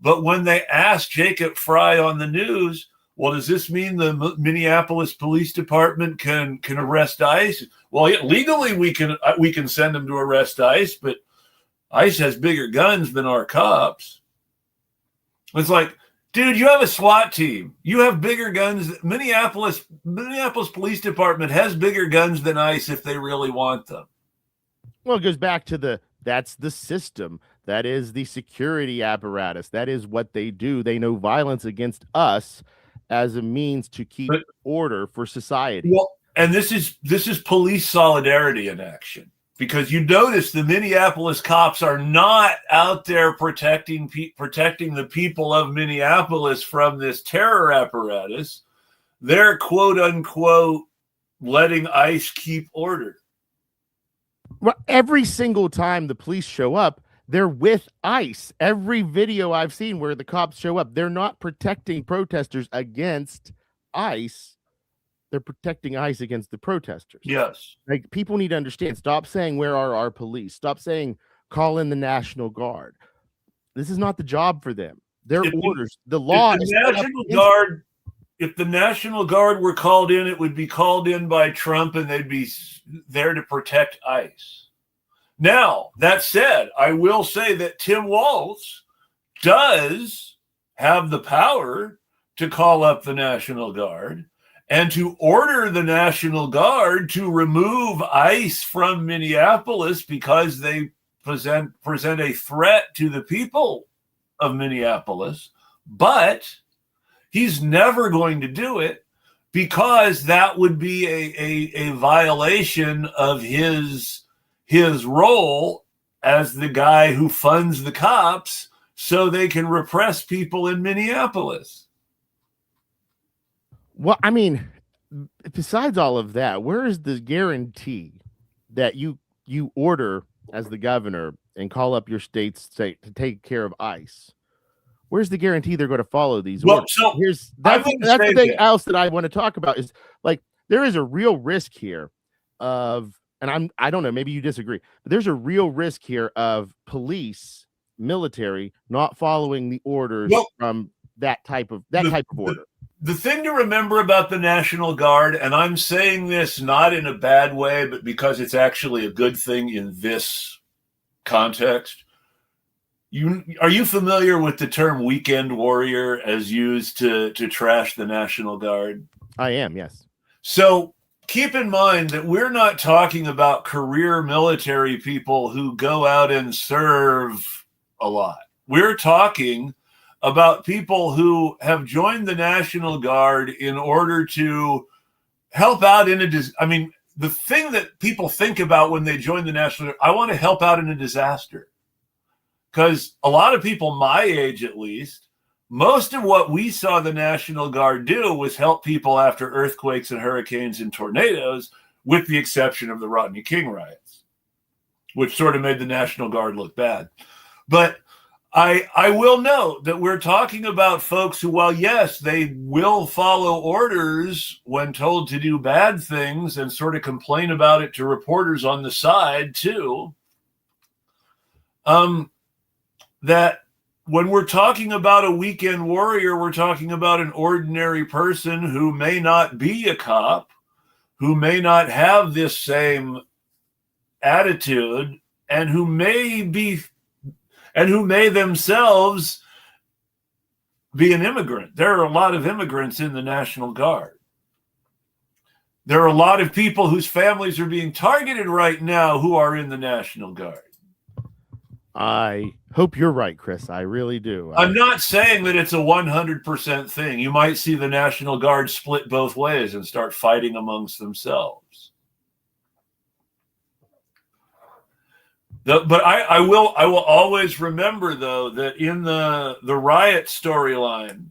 But when they asked Jacob Fry on the news, well, does this mean the Minneapolis Police Department can arrest ICE? Well, yeah, legally we can send them to arrest ICE, but ICE has bigger guns than our cops. It's like, dude, you have a SWAT team. You have bigger guns. Minneapolis Police Department has bigger guns than ICE if they really want them. Well, it goes back to that's the system. That is the security apparatus. That is what they do. They know violence against us as a means to keep order for society. Well, and this is police solidarity in action. Because you notice the Minneapolis cops are not out there protecting the people of Minneapolis from this terror apparatus. They're, quote unquote, letting ICE keep order. Well, every single time the police show up, they're with ICE. Every video I've seen where the cops show up, they're not protecting protesters against ICE. They're protecting ICE against the protesters. Yes. Like, people need to understand. Stop saying, where are our police? Stop saying, call in the National Guard. This is not the job for them. Their orders. The law if is the National Guard. If the National Guard were called in, it would be called in by Trump, and they'd be there to protect ICE. Now, that said, I will say that Tim Walz does have the power to call up the National Guard and to order the National Guard to remove ICE from Minneapolis because they present a threat to the people of Minneapolis. But he's never going to do it because that would be a violation of his role as the guy who funds the cops so they can repress people in Minneapolis. Well, I mean, besides all of that, where is the guarantee that you order as the governor and call up your state to take care of ICE? Where's the guarantee they're going to follow these orders? So that's the thing else that I want to talk about is, like, there is a real risk here of, and I don't know, maybe you disagree, but there's a real risk here of police, military not following the orders from that type of order. The thing to remember about the National Guard, and I'm saying this not in a bad way, but because it's actually a good thing in this context. Are you familiar with the term weekend warrior as used to trash the National Guard? I am, yes. So keep in mind that we're not talking about career military people who go out and serve a lot. We're talking about people who have joined the National Guard in order to help out the thing that people think about when they join the National Guard, I want to help out in a disaster. Because a lot of people my age, at least, most of what we saw the National Guard do was help people after earthquakes and hurricanes and tornadoes, with the exception of the Rodney King riots, which sort of made the National Guard look bad. But I will note that we're talking about folks who, while yes, they will follow orders when told to do bad things and sort of complain about it to reporters on the side too, that when we're talking about a weekend warrior, we're talking about an ordinary person who may not be a cop, who may not have this same attitude, and who may themselves be an immigrant. There are a lot of immigrants in the National Guard. There are a lot of people whose families are being targeted right now who are in the National Guard. I hope you're right, Chris. I really do. I'm not saying that it's a 100% thing. You might see the National Guard split both ways and start fighting amongst themselves. But I will always remember, though, that in the riot storyline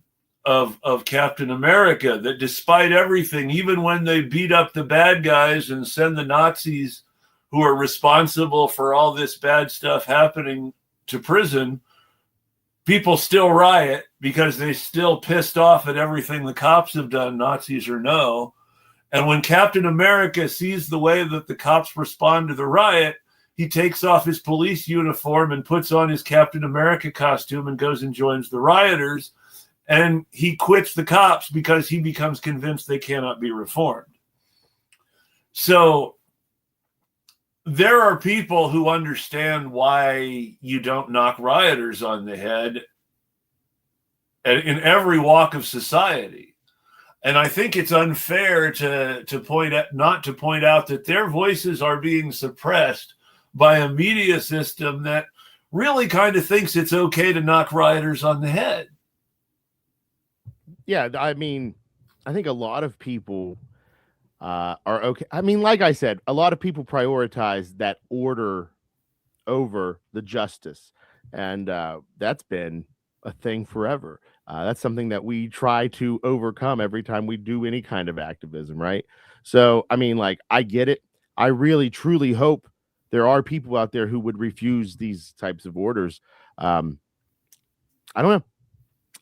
of Captain America, that despite everything, even when they beat up the bad guys and send the Nazis who are responsible for all this bad stuff happening to prison, people still riot because they still pissed off at everything the cops have done, Nazis or no. And when Captain America sees the way that the cops respond to the riot, he takes off his police uniform and puts on his Captain America costume and goes and joins the rioters. And he quits the cops because he becomes convinced they cannot be reformed. So there are people who understand why you don't knock rioters on the head in every walk of society. And I think it's unfair to point out that their voices are being suppressed by a media system that really kind of thinks it's okay to knock rioters on the head. Yeah, I mean, I think a lot of people are okay. I mean, like I said, a lot of people prioritize that order over the justice. And that's been a thing forever. That's something that we try to overcome every time we do any kind of activism, right? So, I mean, like, I get it. I really, truly hope there are people out there who would refuse these types of orders. I don't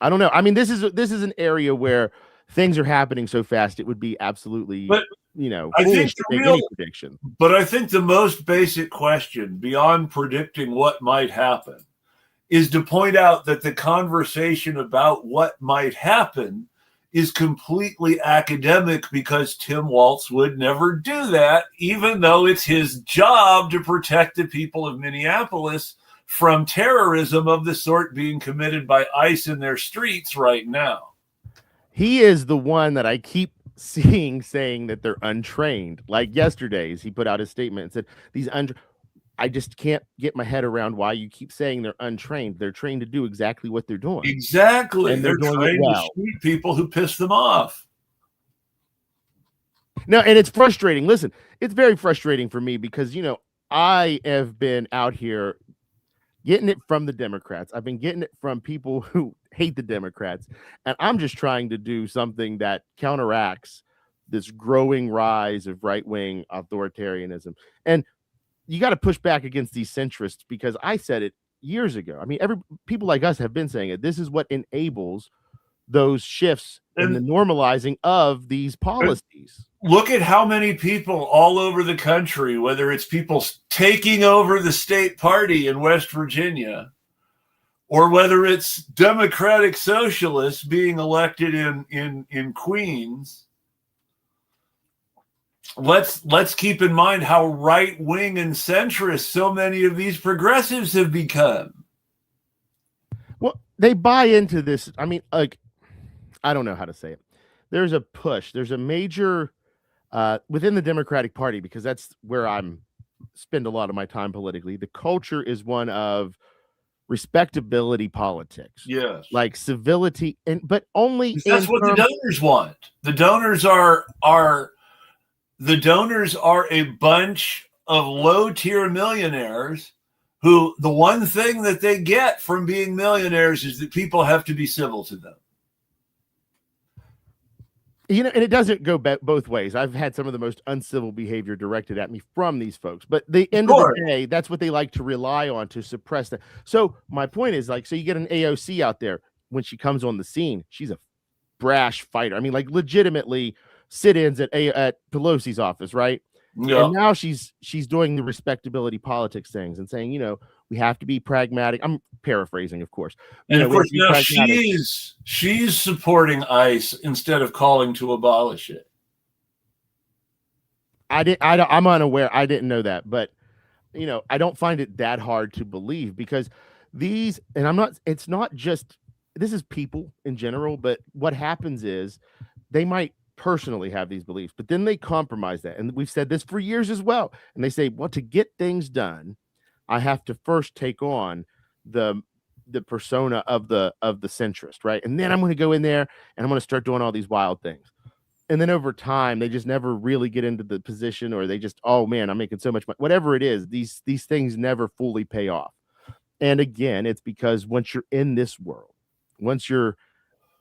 know. I mean, this is an area where things are happening so fast. It would be absolutely, foolish to make any prediction. But I think the most basic question beyond predicting what might happen is to point out that the conversation about what might happen is completely academic, because Tim Walz would never do that, even though it's his job to protect the people of Minneapolis from terrorism of the sort being committed by ICE in their streets right now. He is the one that I keep seeing saying that they're untrained. Like yesterday's, he put out a statement and said, I just can't get my head around why you keep saying they're untrained. They're trained to do exactly what they're doing. Exactly. And they're trained to shoot people who piss them off. No, and it's frustrating. Listen, it's very frustrating for me because, I have been out here getting it from the Democrats. I've been getting it from people who hate the Democrats. And I'm just trying to do something that counteracts this growing rise of right-wing authoritarianism. And you got to push back against these centrists, because I said it years ago. I mean, people like us have been saying it. This is what enables those shifts in the normalizing of these policies. Look at how many people all over the country, whether it's people taking over the state party in West Virginia, or whether it's Democratic socialists being elected in Queens. Let's keep in mind how right-wing and centrist so many of these progressives have become. Well, they buy into this. I mean, like, I don't know how to say it. There's a push. There's a major within the Democratic Party, because that's where I'm spend a lot of my time politically. The culture is one of respectability politics. Yes. Like civility, but only that's what the donors want. The donors are a bunch of low-tier millionaires who the one thing that they get from being millionaires is that people have to be civil to them. And it doesn't go both ways. I've had some of the most uncivil behavior directed at me from these folks, but the end of the day, that's what they like to rely on to suppress that. So my point is, like, so you get an AOC out there when she comes on the scene, she's a brash fighter. I mean, like, legitimately sit-ins at Pelosi's office, right? Yeah. And now she's doing the respectability politics things and saying, We have to be pragmatic. I'm paraphrasing, of course. And of We have course, to be now pragmatic. she's supporting ICE instead of calling to abolish it. I'm unaware. I didn't know that, but I don't find it that hard to believe because and it's not just, this is people in general, but what happens is they might personally have these beliefs, but then they compromise that. And we've said this for years as well. And they say, well, to get things done, I have to first take on the persona of the centrist, right? And then I'm going to go in there and I'm going to start doing all these wild things. And then over time, they just never really get into the position, or they just, oh man, I'm making so much money. Whatever it is, these things never fully pay off. And again, it's because once you're in this world, once your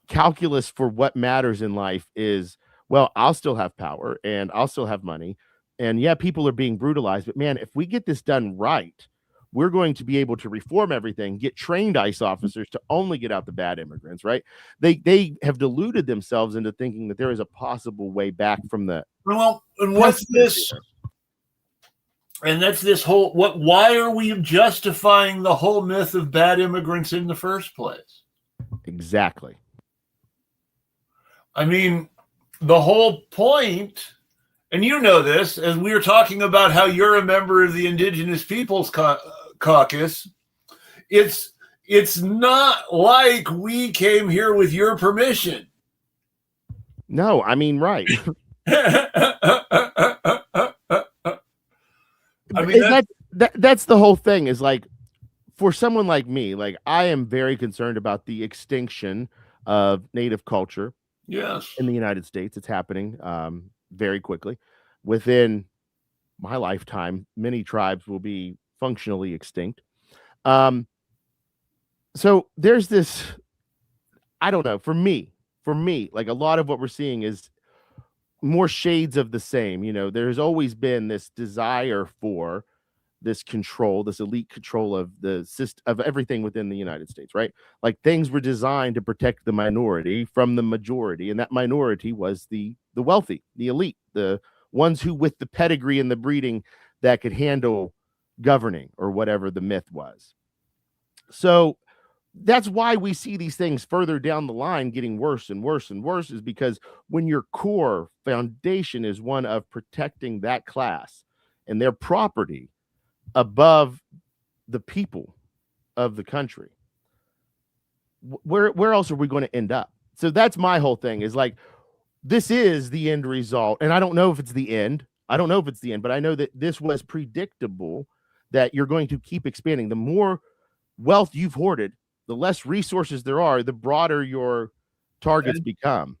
calculus for what matters in life is, well, I'll still have power and I'll still have money. And yeah, people are being brutalized, but man, if we get this done right, we're going to be able to reform everything, get trained ICE officers to only get out the bad immigrants, right? They have deluded themselves into thinking that there is a possible way back from the and what's this? And that's this whole why are we justifying the whole myth of bad immigrants in the first place? Exactly. I mean, the whole point, and you know this, as we were talking about how you're a member of the Indigenous Peoples Caucus, it's not like we came here with your permission. No, I mean, right. I mean, that's the whole thing, is like, for someone like me, like I am very concerned about the extinction of Native culture. Yes. In the United States, it's happening very quickly. Within my lifetime, many tribes will be functionally extinct. So there's this, I don't know, for me, like a lot of what we're seeing is more shades of the same. There's always been this desire for this control, this elite control of the system, of everything within the United States, right? Like things were designed to protect the minority from the majority, and that minority was the wealthy, the elite, the ones who with the pedigree and the breeding that could handle governing, or whatever the myth was. So that's why we see these things further down the line getting worse and worse and worse, is because when your core foundation is one of protecting that class and their property above the people of the country, where else are we going to end up? So that's my whole thing, is like, this is the end result. And I don't know if it's the end. But I know that this was predictable, that you're going to keep expanding. The more wealth you've hoarded, the less resources there are, the broader your targets become.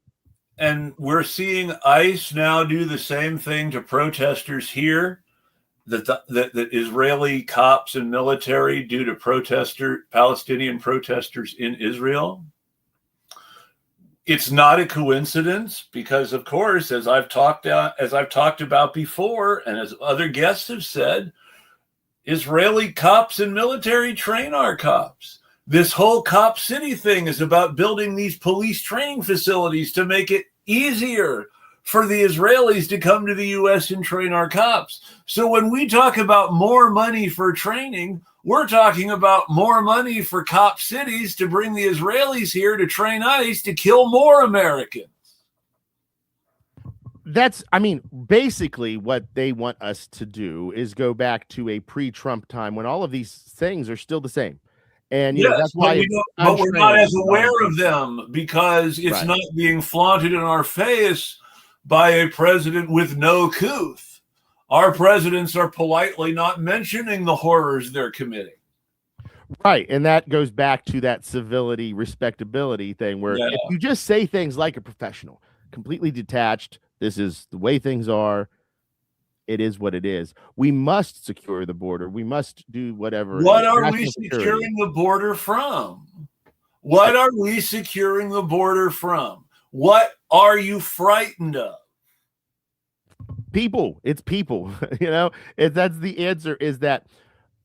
And we're seeing ICE now do the same thing to protesters here that the Israeli cops and military do to Palestinian protesters in Israel. It's not a coincidence, because, of course, as I've talked about before, and as other guests have said, Israeli cops and military train our cops. This whole Cop City thing is about building these police training facilities to make it easier for the Israelis to come to the U.S. and train our cops. So when we talk about more money for training, we're talking about more money for cop cities to bring the Israelis here to train ICE to kill more Americans. That's, basically what they want us to do is go back to a pre-Trump time when all of these things are still the same. And that's why but we're not as aware of them, because it's not being flaunted in our face by a president with no couth. Our presidents are politely not mentioning the horrors they're committing. Right. And that goes back to that civility, respectability thing, where if you just say things like a professional, completely detached, this is the way things are, it is what it is. We must secure the border. We must do whatever. What are we securing the border from? What are we securing the border from? What are you frightened of? People. It's people. That's the answer, is that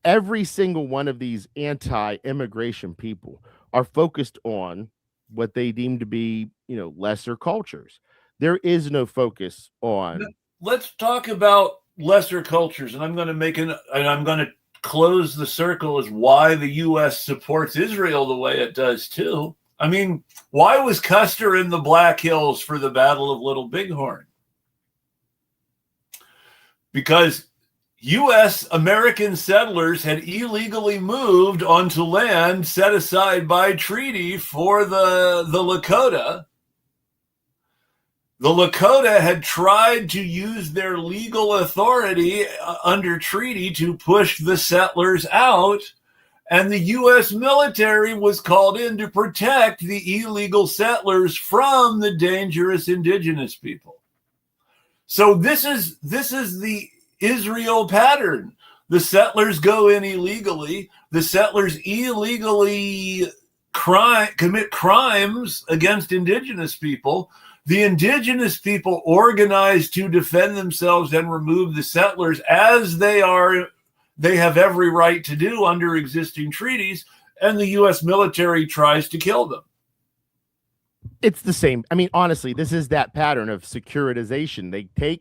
every single one of these anti-immigration people are focused on what they deem to be, lesser cultures. There is no focus on. Let's talk about lesser cultures, and I'm going to close the circle is why the U.S. supports Israel the way it does too. I mean, why was Custer in the Black Hills for the Battle of Little Bighorn? Because U.S. American settlers had illegally moved onto land set aside by treaty for the Lakota. The Lakota had tried to use their legal authority under treaty to push the settlers out, and the U.S. military was called in to protect the illegal settlers from the dangerous indigenous people. So this is the Israel pattern. The settlers go in illegally. The settlers illegally commit crimes against indigenous people. The indigenous people organize to defend themselves and remove the settlers, as they have every right to do under existing treaties, and the U.S. military tries to kill them. It's the same. I mean, honestly, this is that pattern of securitization. They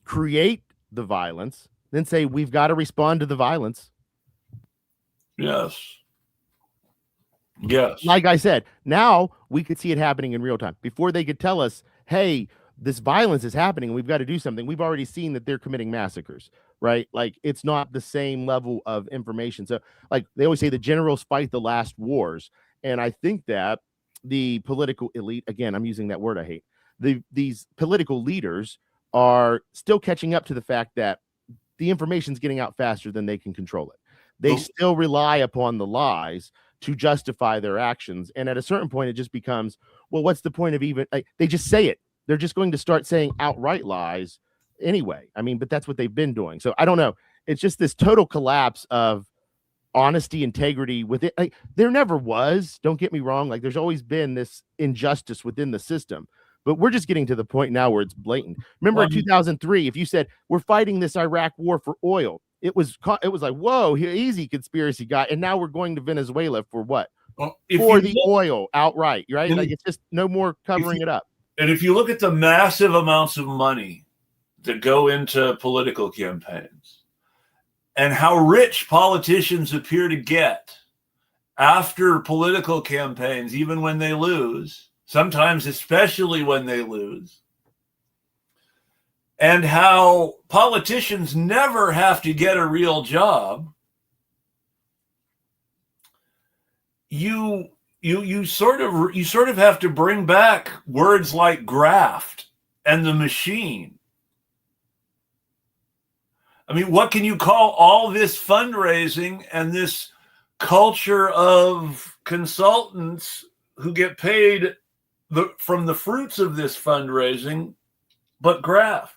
create the violence, then say, we've got to respond to the violence. Yes. Yes. Like I said, now we could see it happening in real time. Before they could tell us, hey, this violence is happening and we've got to do something, we've already seen that they're committing massacres, right? Like, it's not the same level of information. So, like, they always say the generals fight the last wars. And I think that the political elite, again, I'm using that word I hate, these political leaders are still catching up to the fact that the information's getting out faster than they can control it. They still rely upon the lies to justify their actions. And at a certain point, it just becomes, well, what's the point of even, like, they just say it. They're just going to start saying outright lies anyway. I mean, but that's what they've been doing. So I don't know. It's just this total collapse of honesty, integrity with it. Like, there never was, don't get me wrong. Like, there's always been this injustice within the system, but we're just getting to the point now where it's blatant. Remember in 2003, if you said we're fighting this Iraq war for oil, it was like, whoa, easy, conspiracy guy. And now we're going to Venezuela for what? For the oil outright, right? Like, it's just no more covering it up. And if you look at the massive amounts of money that go into political campaigns and how rich politicians appear to get after political campaigns, even when they lose, sometimes especially when they lose, and how politicians never have to get a real job, you sort of have to bring back words like graft and the machine. I mean, what can you call all this fundraising and this culture of consultants who get paid from the fruits of this fundraising but graft?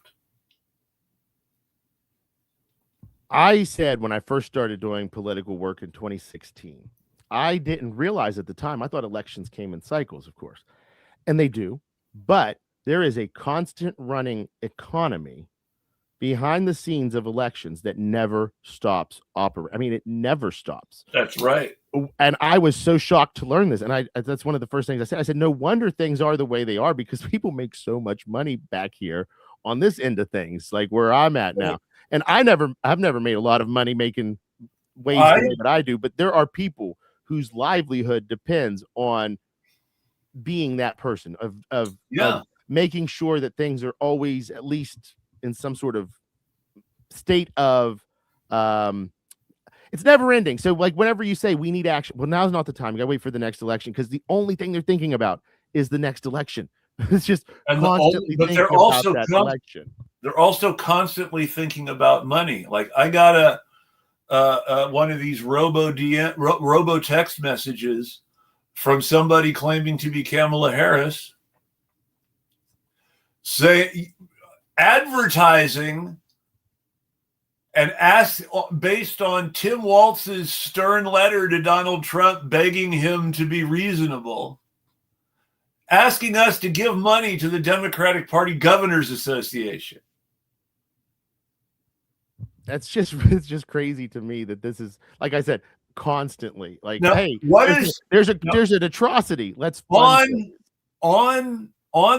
I said when I first started doing political work in 2016, I didn't realize at the time, I thought elections came in cycles, of course, and they do, but there is a constant running economy behind the scenes of elections that never stops operating. I mean, it never stops. That's right. And I was so shocked to learn this. And that's one of the first things I said. I said, no wonder things are the way they are, because people make so much money back here on this end of things, like where I'm at now. And I've never made a lot of money making ways the way that I do, but there are people whose livelihood depends on being that person of making sure that things are always at least in some sort of state of it's never ending. So, like, whenever you say we need action, well, now's not the time. You gotta wait for the next election, because the only thing they're thinking about is the next election. It's just constantly thinking about that election. They're also constantly thinking about money. Like, I got one of these robo text messages from somebody claiming to be Kamala Harris, advertising and based on Tim Walz's stern letter to Donald Trump begging him to be reasonable, asking us to give money to the Democratic Party Governors Association. It's just crazy to me that this is, like I said, constantly like, now, hey, there's an atrocity. Let's on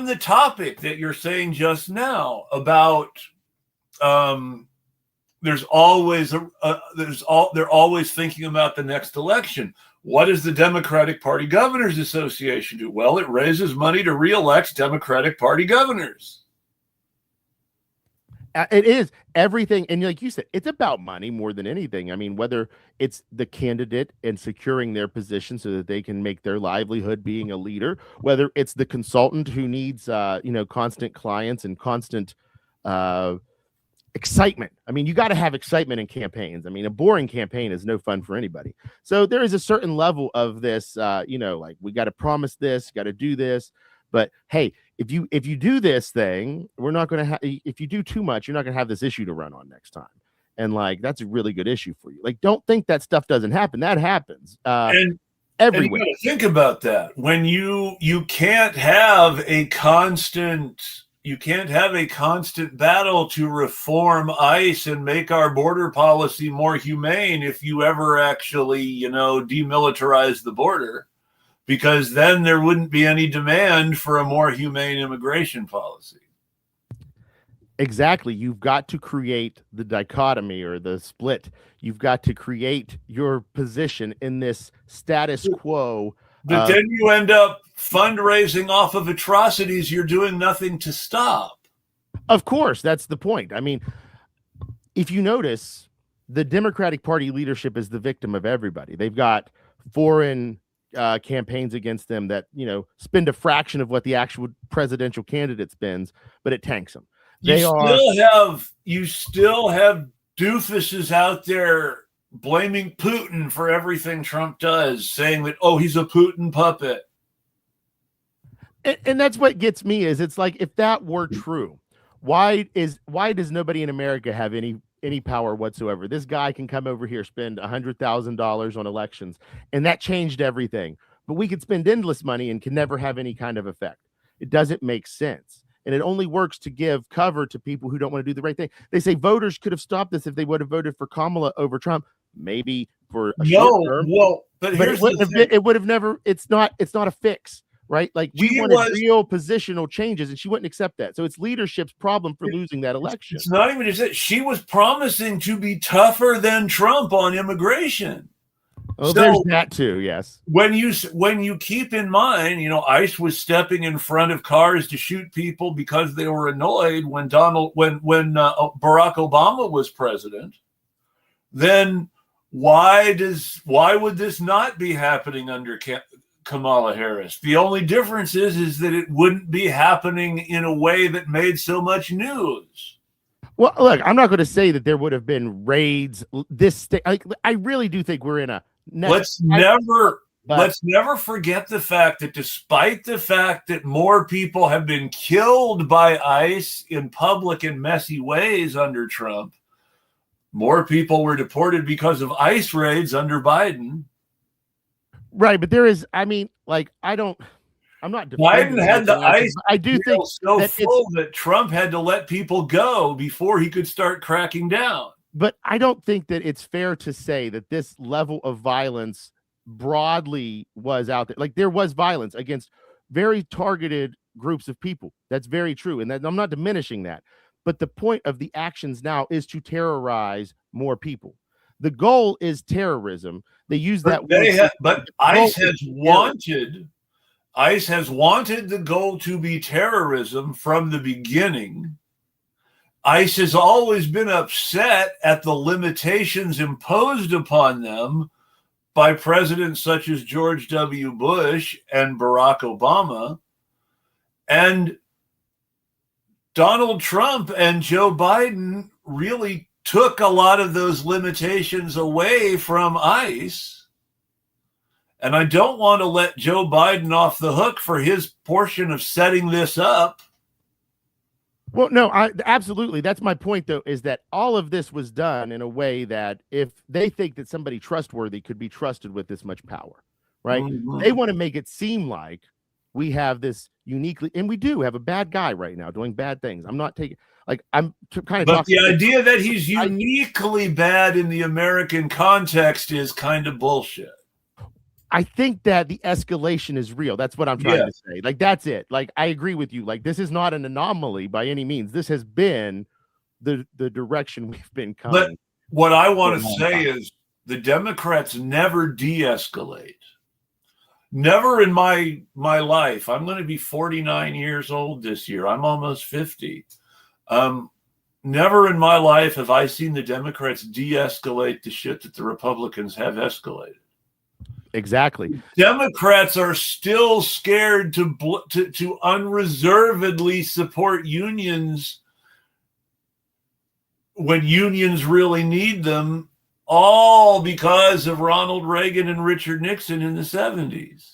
the topic that you're saying just now about they're always thinking about the next election. What does the Democratic Party Governors Association do? Well, it raises money to reelect Democratic Party governors. It is everything. And like you said, it's about money more than anything. I mean, whether it's the candidate and securing their position so that they can make their livelihood being a leader, whether it's the consultant who needs, constant clients and constant excitement. I mean, you got to have excitement in campaigns. I mean, a boring campaign is no fun for anybody. So there is a certain level of this, like we got to promise this, got to do this. But hey, if you do this thing, we're not going to have, if you do too much, you're not going to have this issue to run on next time. And like, that's a really good issue for you. Like, don't think that stuff doesn't happen. That happens. And everywhere. And think about that. When you can't have a constant battle to reform ICE and make our border policy more humane if you ever actually, demilitarize the border, because then there wouldn't be any demand for a more humane immigration policy. Exactly. You've got to create the dichotomy or the split. You've got to create your position in this status quo. But then you end up fundraising off of atrocities you're doing nothing to stop. Of course, that's the point. I mean, if you notice, the Democratic Party leadership is the victim of everybody. They've got foreign campaigns against them that, spend a fraction of what the actual presidential candidate spends, but it tanks them. You still have doofuses out there blaming Putin for everything Trump does, saying that, he's a Putin puppet. And that's what gets me is it's like, if that were true, why does nobody in America have any power whatsoever? This guy can come over here, spend $100,000 on elections, and that changed everything. But we could spend endless money and can never have any kind of effect. It doesn't make sense. And it only works to give cover to people who don't want to do the right thing. They say voters could have stopped this if they would have voted for Kamala over Trump, maybe for a short term. But it would have never. It's not a fix, right? Like we wanted real positional changes, and she wouldn't accept that. So it's leadership's problem for losing that election. It's not even just that. She was promising to be tougher than Trump on immigration. Oh, so there's that too. Yes. When you keep in mind, ICE was stepping in front of cars to shoot people because they were annoyed when Barack Obama was president. Then why would this not be happening under Kamala Harris? The only difference is that it wouldn't be happening in a way that made so much news. Well, look, I'm not going to say that there would have been raids. I really do think we're in a. Let's never forget the fact that despite the fact that more people have been killed by ICE in public and messy ways under Trump, more people were deported because of ICE raids under Biden. Right, but there is, I'm not. Biden had the ICE. I do think so full that Trump had to let people go before he could start cracking down. But I don't think that it's fair to say that this level of violence broadly was out there. Like there was violence against very targeted groups of people. That's very true. And I'm not diminishing that. But the point of the actions now is to terrorize more people. The goal is terrorism. They use that. But ICE has wanted the goal to be terrorism from the beginning. ICE has always been upset at the limitations imposed upon them by presidents such as George W. Bush and Barack Obama. And Donald Trump and Joe Biden really took a lot of those limitations away from ICE. And I don't want to let Joe Biden off the hook for his portion of setting this up. Well, no, absolutely. That's my point, though, is that all of this was done in a way that if they think that somebody trustworthy could be trusted with this much power, right? Mm-hmm. They want to make it seem like we have this uniquely, and we do have a bad guy right now doing bad things. I'm not taking, I'm kind of. But the idea that he's uniquely bad in the American context is kind of bullshit. I think that the escalation is real. That's what I'm trying to say. That's it. I agree with you. This is not an anomaly by any means. This has been the direction we've been But coming. what I want to say is the Democrats never de-escalate. Never in my life. I'm going to be 49 years old this year. I'm almost 50. Never in my life have I seen the Democrats de-escalate the shit that the Republicans have escalated. Exactly. Democrats are still scared to unreservedly support unions when unions really need them, all because of Ronald Reagan and Richard Nixon in the 70s.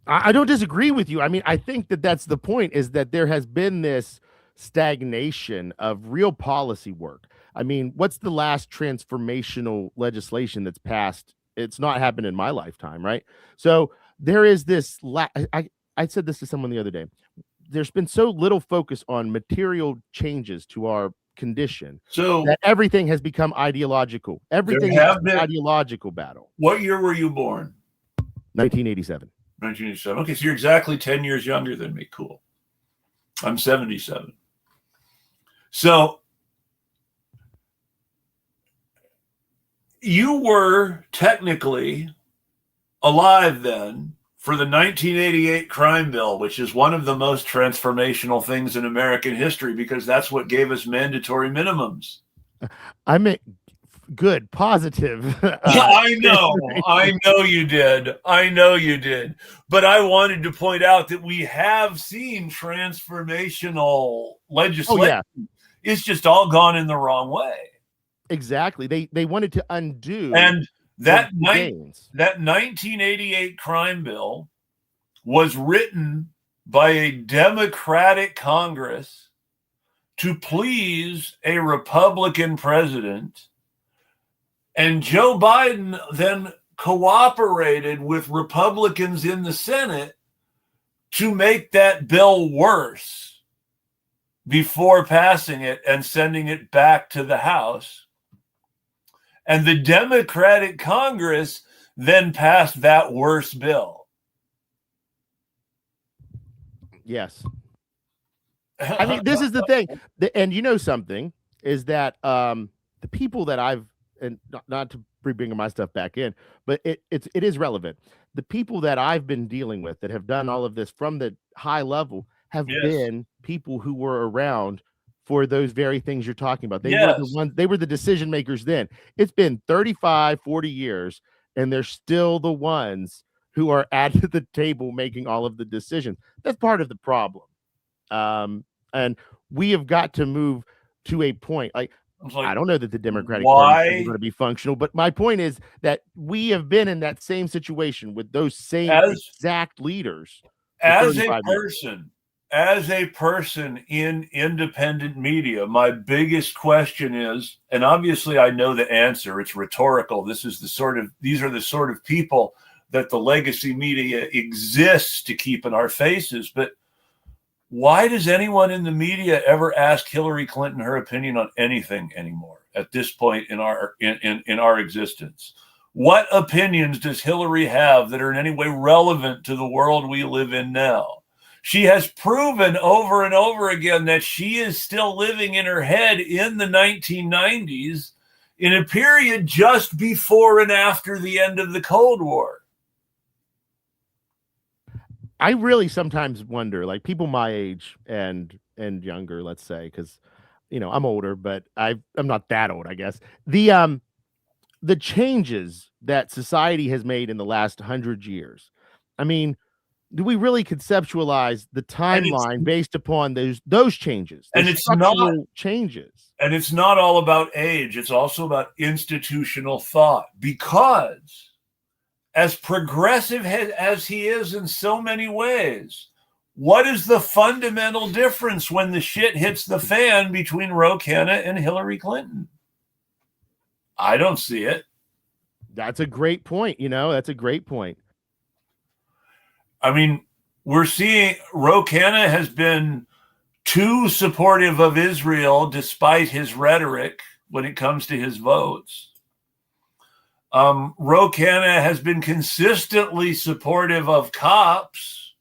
I don't disagree with you. I mean, I think that that's the point, is that there has been this stagnation of real policy work. I mean, what's the last transformational legislation that's passed? It's not happened in my lifetime, right? So there is this, I said this to someone the other day. There's been so little focus on material changes to our condition, so that everything has become ideological. Everything is an ideological battle. What year were you born? 1987. 1987. Okay, so you're exactly 10 years younger than me. Cool. I'm 77. So you were technically alive then for the 1988 crime bill, which is one of the most transformational things in American history, because that's what gave us mandatory minimums. I mean, good, positive. I know you did. I know you did. But I wanted to point out that we have seen transformational legislation. Oh, yeah. It's just all gone in the wrong way. Exactly. They wanted to undo. And that 1988 crime bill was written by a Democratic Congress to please a Republican president. And Joe Biden then cooperated with Republicans in the Senate to make that bill worse before passing it and sending it back to the House. And the Democratic Congress then passed that worse bill. Yes. I mean, this is the thing. And you know something, is that the people that I've, and not to bring my stuff back in, but it is relevant. The people that I've been dealing with that have done all of this from the high level have been people who were around for those very things you're talking about. They were the ones, they were the decision makers then. It's been 35, 40 years, and they're still the ones who are at the table making all of the decisions. That's part of the problem. And we have got to move to a point. Like I don't know that the Democratic Party is going to be functional, but my point is that we have been in that same situation with those same exact leaders. As a person in independent media, my biggest question is, and obviously I know the answer, it's rhetorical. These are the sort of people that the legacy media exists to keep in our faces. But why does anyone in the media ever ask Hillary Clinton her opinion on anything anymore at this point in our existence? What opinions does Hillary have that are in any way relevant to the world we live in now? She has proven over and over again that she is still living in her head in the 1990s, in a period just before and after the end of the Cold War. I really sometimes wonder, like people my age and younger, let's say, because I'm older, but I'm not that old, I guess. The changes that society has made in the last 100 years. I mean, do we really conceptualize the timeline based upon those changes? And it's not changes. And it's not all about age. It's also about institutional thought, because as progressive as he is in so many ways, what is the fundamental difference when the shit hits the fan between Ro Khanna and Hillary Clinton? I don't see it. That's a great point. That's a great point. I mean, we're seeing Ro Khanna has been too supportive of Israel despite his rhetoric when it comes to his votes. Ro Khanna has been consistently supportive of cops.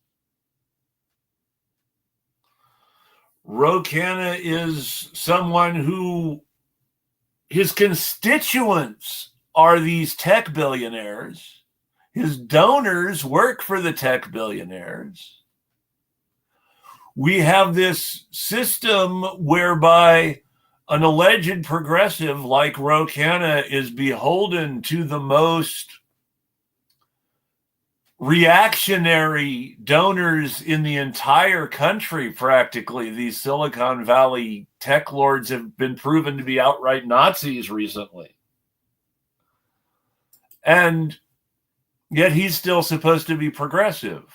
Ro Khanna is someone who his constituents are these tech billionaires. His donors work for the tech billionaires. We have this system whereby an alleged progressive like Ro Khanna is beholden to the most reactionary donors in the entire country, practically. These Silicon Valley tech lords have been proven to be outright Nazis recently. And yet he's still supposed to be progressive.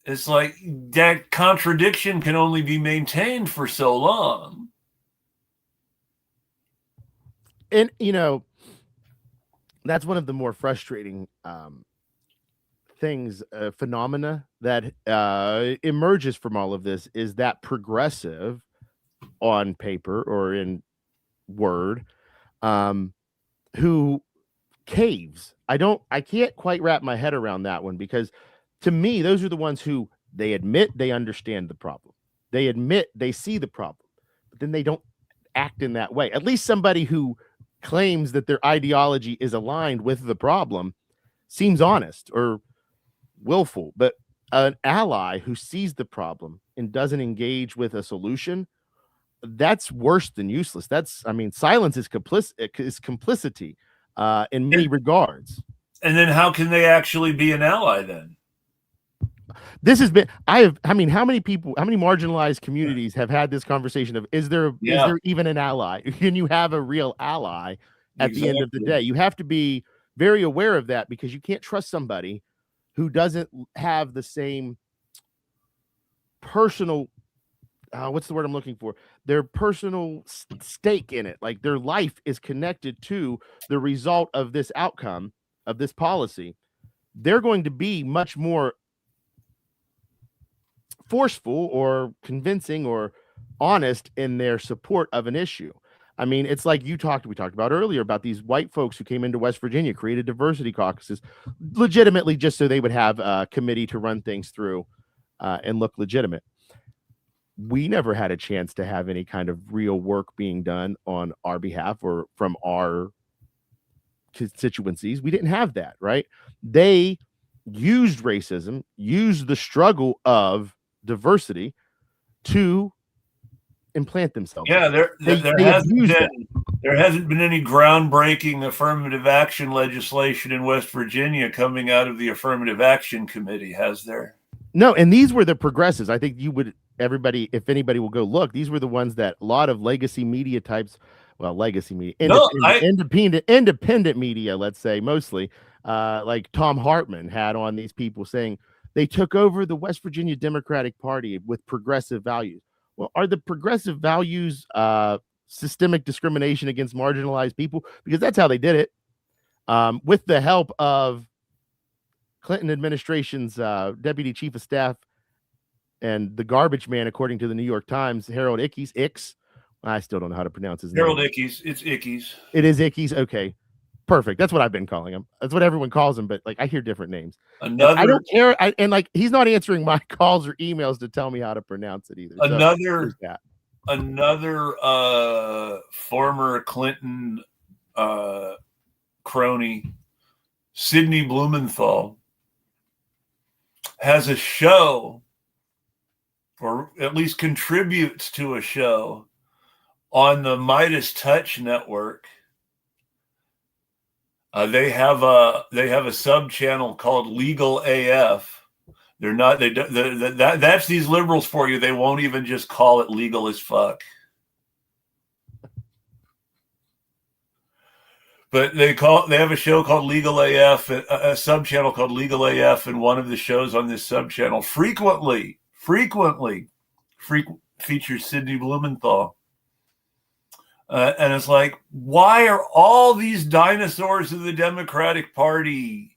It's like that contradiction can only be maintained for so long. And, you know, that's one of the more frustrating things, phenomena that emerges from all of this is that progressive on paper or in word who caves. I can't quite wrap my head around that one, because to me, those are the ones who they admit they understand the problem. They admit they see the problem, but then they don't act in that way. At least somebody who claims that their ideology is aligned with the problem seems honest or willful. But an ally who sees the problem and doesn't engage with a solution, that's worse than useless. Silence is complicity in many regards. And then how can they actually be an ally then? This has been, how many marginalized communities have had this conversation of, is there even an ally? Can you have a real ally at the end of the day? You have to be very aware of that, because you can't trust somebody who doesn't have the same personal, what's the word I'm looking for? Their personal stake in it. Like their life is connected to the result of this outcome of this policy. They're going to be much more forceful or convincing or honest in their support of an issue. I mean, it's like we talked about earlier about these white folks who came into West Virginia, created diversity caucuses legitimately just so they would have a committee to run things through and look legitimate. We never had a chance to have any kind of real work being done on our behalf or from our constituencies. We didn't have that, right? They used racism, used the struggle of diversity to implant themselves. Yeah, there hasn't been any groundbreaking affirmative action legislation in West Virginia coming out of the Affirmative Action Committee, has there? No, and these were the progressives. I think everybody, if anybody will go look, these were the ones that a lot of legacy media types, independent media, let's say, mostly, like Tom Hartman had on these people saying they took over the West Virginia Democratic Party with progressive values. Well, are the progressive values systemic discrimination against marginalized people? Because that's how they did it, with the help of Clinton administration's deputy chief of staff and the garbage man, according to the New York Times, Harold Ickes. I still don't know how to pronounce his name. Harold Ickes. It's Ickes. It is Ickes. Okay. Perfect. That's what I've been calling him. That's what everyone calls him, but like I hear different names. I don't care. He's not answering my calls or emails to tell me how to pronounce it either. Another former Clinton crony, Sidney Blumenthal, has a show, or at least contributes to a show, on the Midas Touch network. They have a sub channel called Legal AF. That's these liberals for you. They won't even just call it legal as fuck. But they have a show called Legal AF, a sub channel called Legal AF, and one of the shows on this sub channel frequently features Sidney Blumenthal. And it's like, why are all these dinosaurs of the Democratic Party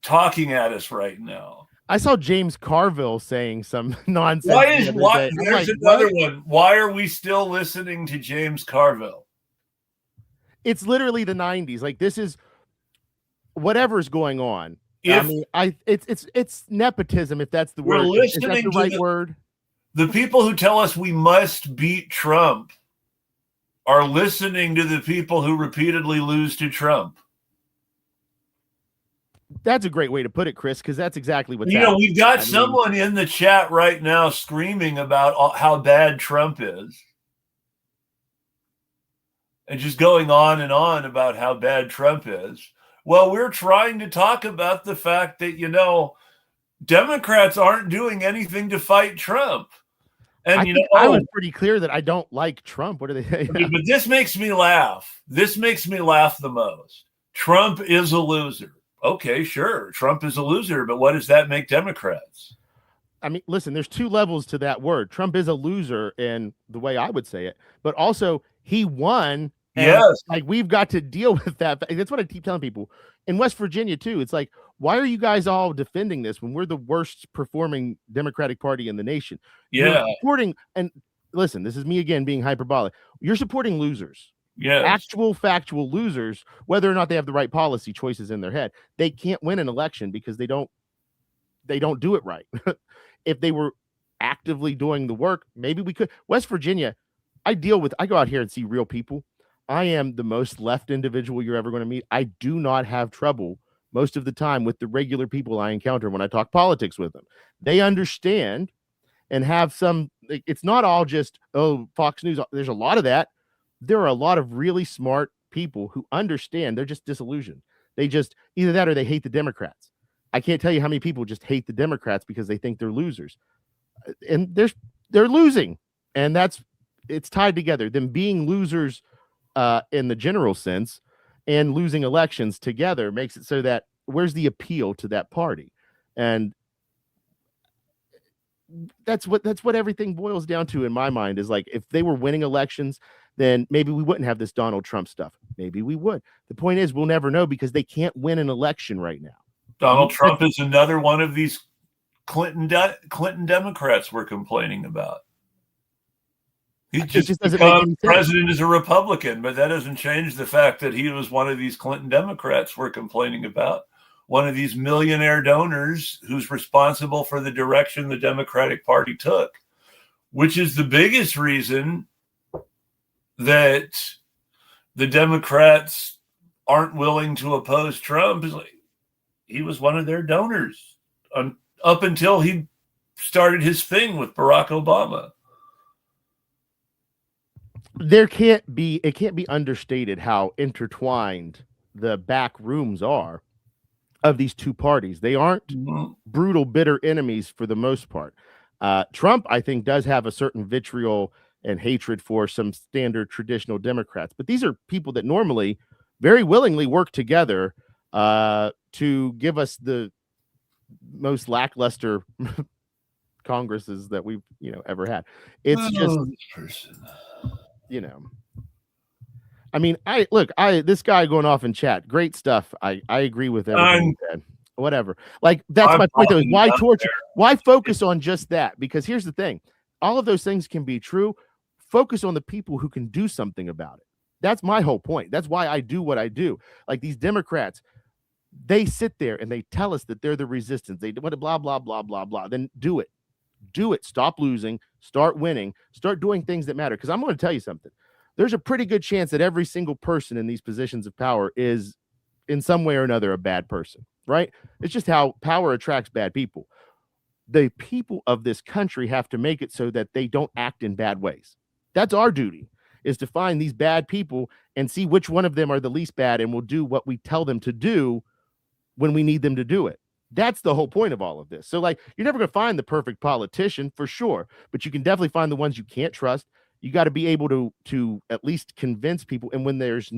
talking at us right now? I saw James Carville saying some nonsense. There's another one. Why are we still listening to James Carville? It's literally the 90s. Like, this is whatever's going on. If it's nepotism, if that's the we're word. Is that listening the to right word? the people who tell us we must beat Trump are listening to the people who repeatedly lose to Trump. That's a great way to put it, Chris, because that's exactly what's happening. We've got someone in the chat right now screaming about how bad Trump is. And just going on and on about how bad Trump is. Well, we're trying to talk about the fact that, Democrats aren't doing anything to fight Trump. And, I was pretty clear that I don't like Trump. What are they saying? But this makes me laugh. This makes me laugh the most. Trump is a loser. Okay, sure. Trump is a loser, but what does that make Democrats? I mean, listen, there's two levels to that word. Trump is a loser in the way I would say it, but also he won. Yes. Like, we've got to deal with that. That's what I keep telling people. In West Virginia, too, it's like, why are you guys all defending this when we're the worst performing Democratic Party in the nation? Yeah. You're supporting, and listen, this is me again being hyperbolic. You're supporting losers. Yes. Actual factual losers, whether or not they have the right policy choices in their head. They can't win an election because they don't do it right. If they were actively doing the work, maybe we could. West Virginia, I go out here and see real people. I am the most left individual you're ever going to meet. I do not have trouble most of the time with the regular people I encounter when I talk politics with them. They understand and have some, it's not all just, oh, Fox News. There's a lot of that. There are a lot of really smart people who understand. They're just disillusioned. They just, either that or they hate the Democrats. I can't tell you how many people just hate the Democrats because they think they're losers. And they're losing. And it's tied together. Them being losers in the general sense and losing elections together makes it so that where's the appeal to that party? And that's what everything boils down to in my mind, is like, if they were winning elections, then maybe we wouldn't have this Donald Trump stuff. Maybe we would. The point is, we'll never know because they can't win an election right now. Donald Trump is another one of these Clinton Democrats we're complaining about. He just become president as a Republican, but that doesn't change the fact that he was one of these Clinton Democrats we're complaining about. One of these millionaire donors who's responsible for the direction the Democratic Party took, which is the biggest reason that the Democrats aren't willing to oppose Trump. He was one of their donors up until he started his thing with Barack Obama. It can't be understated how intertwined the back rooms are of these two parties. They aren't brutal, bitter enemies for the most part. Trump, I think, does have a certain vitriol and hatred for some standard traditional Democrats, but these are people that normally very willingly work together to give us the most lackluster Congresses that we've ever had. It's just I mean, this guy going off in chat, great stuff. I agree with everything he said. Whatever. Like, that's my point though, is why torture? Why focus on just that? Because here's the thing. All of those things can be true. Focus on the people who can do something about it. That's my whole point. That's why I do what I do. Like, these Democrats, they sit there and they tell us that they're the resistance. They blah, blah, blah, blah, blah, blah. Then do it. Do it. Stop losing. Start winning. Start doing things that matter. Because I'm going to tell you something. There's a pretty good chance that every single person in these positions of power is, in some way or another, a bad person, right? It's just how power attracts bad people. The people of this country have to make it so that they don't act in bad ways. That's our duty, is to find these bad people and see which one of them are the least bad and will do what we tell them to do when we need them to do it. That's the whole point of all of this. So, like, you're never going to find the perfect politician for sure, but you can definitely find the ones you can't trust. You got to be able to at least convince people. And when there's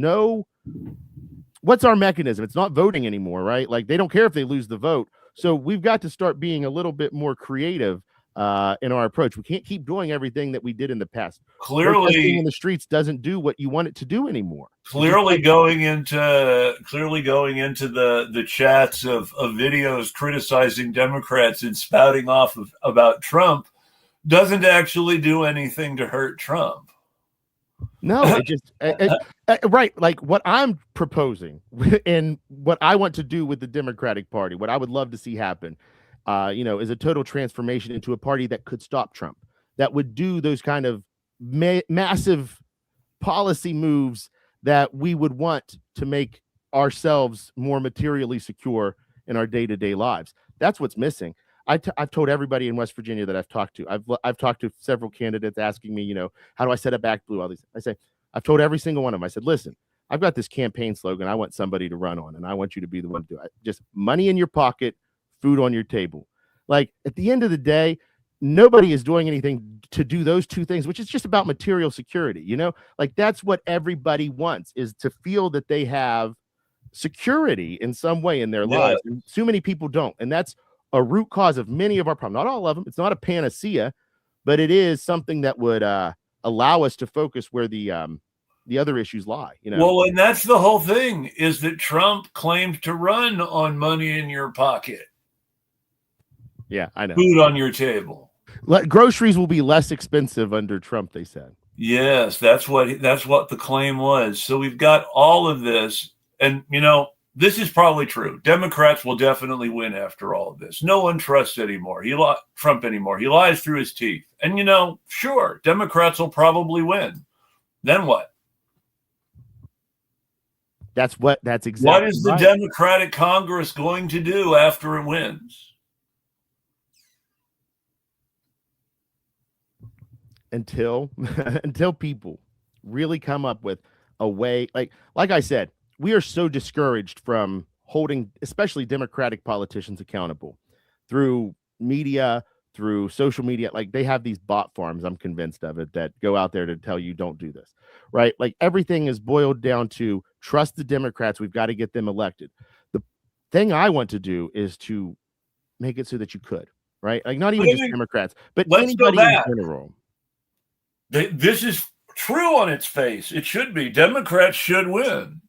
what's our mechanism? It's not voting anymore, right? Like, they don't care if they lose the vote. So we've got to start being a little bit more creative in our approach. We can't keep doing everything that we did in the past. Protesting in the streets doesn't do what you want it to do anymore. Clearly going into the chats of videos criticizing Democrats and spouting off about Trump doesn't actually do anything to hurt Trump. No, right. Like what I'm proposing and what I want to do with the Democratic Party, what I would love to see happen, is a total transformation into a party that could stop Trump, that would do those kind of massive policy moves that we would want to make ourselves more materially secure in our day-to-day lives. That's what's missing. I've told everybody in West Virginia that I've talked to. I've talked to several candidates asking me, how do I set up Back Blue? All these. I say, I've told every single one of them. I said, listen, I've got this campaign slogan I want somebody to run on, and I want you to be the one to do it. Just money in your pocket, food on your table. Like at the end of the day, nobody is doing anything to do those two things, which is just about material security. Like that's what everybody wants, is to feel that they have security in some way in their lives. And too many people don't, and that's a root cause of many of our problems. Not all of them. It's not a panacea, but it is something that would allow us to focus where the other issues lie. Well, and that's the whole thing, is that Trump claimed to run on money in your pocket. Yeah, I know. Food on your table. Groceries will be less expensive under Trump, they said. Yes, that's what the claim was. So we've got all of this, and this is probably true. Democrats will definitely win after all of this. No one trusts Trump anymore. He lies through his teeth. And sure, Democrats will probably win. Then what? That's exactly what is the right. Democratic Congress going to do after it wins? Until people really come up with a way, like I said, we are so discouraged from holding especially Democratic politicians accountable through media, through social media. Like they have these bot farms, I'm convinced of it, that go out there to tell you don't do this, right? Like everything is boiled down to trust the Democrats. We've got to get them elected. The thing I want to do is to make it so that you could, right? Like not even just Democrats, but anybody in general. This is true on its face. It should be. Democrats should win.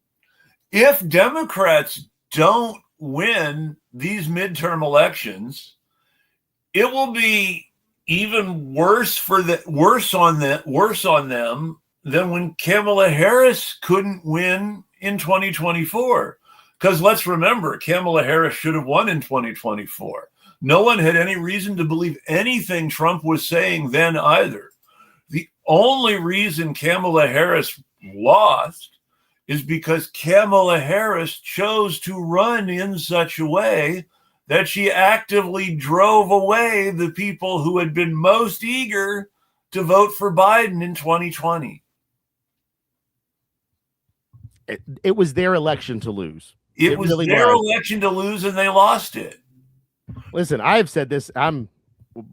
If Democrats don't win these midterm elections, it will be even worse on them than when Kamala Harris couldn't win in 2024. Because let's remember, Kamala Harris should have won in 2024. No one had any reason to believe anything Trump was saying then either. The only reason Kamala Harris lost is because Kamala Harris chose to run in such a way that she actively drove away the people who had been most eager to vote for Biden in 2020. It was their election to lose. It was really their election to lose, and they lost it. Listen, I've said this. I'm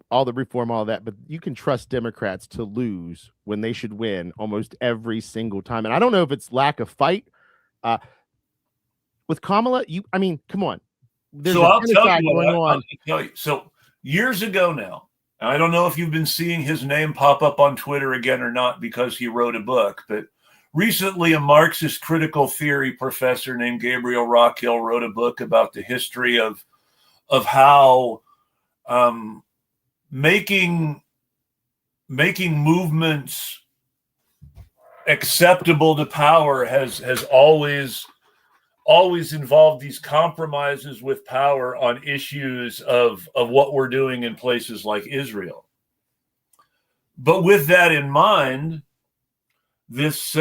all the reform, all that, but you can trust Democrats to lose when they should win almost every single time. And I don't know if it's lack of fight. With Kamala, come on. There's so I'll tell you. So years ago now, I don't know if you've been seeing his name pop up on Twitter again or not because he wrote a book, but recently a Marxist critical theory professor named Gabriel Rockhill wrote a book about the history of how making movements acceptable to power has always involved these compromises with power on issues of what we're doing in places like Israel. But with that in mind, this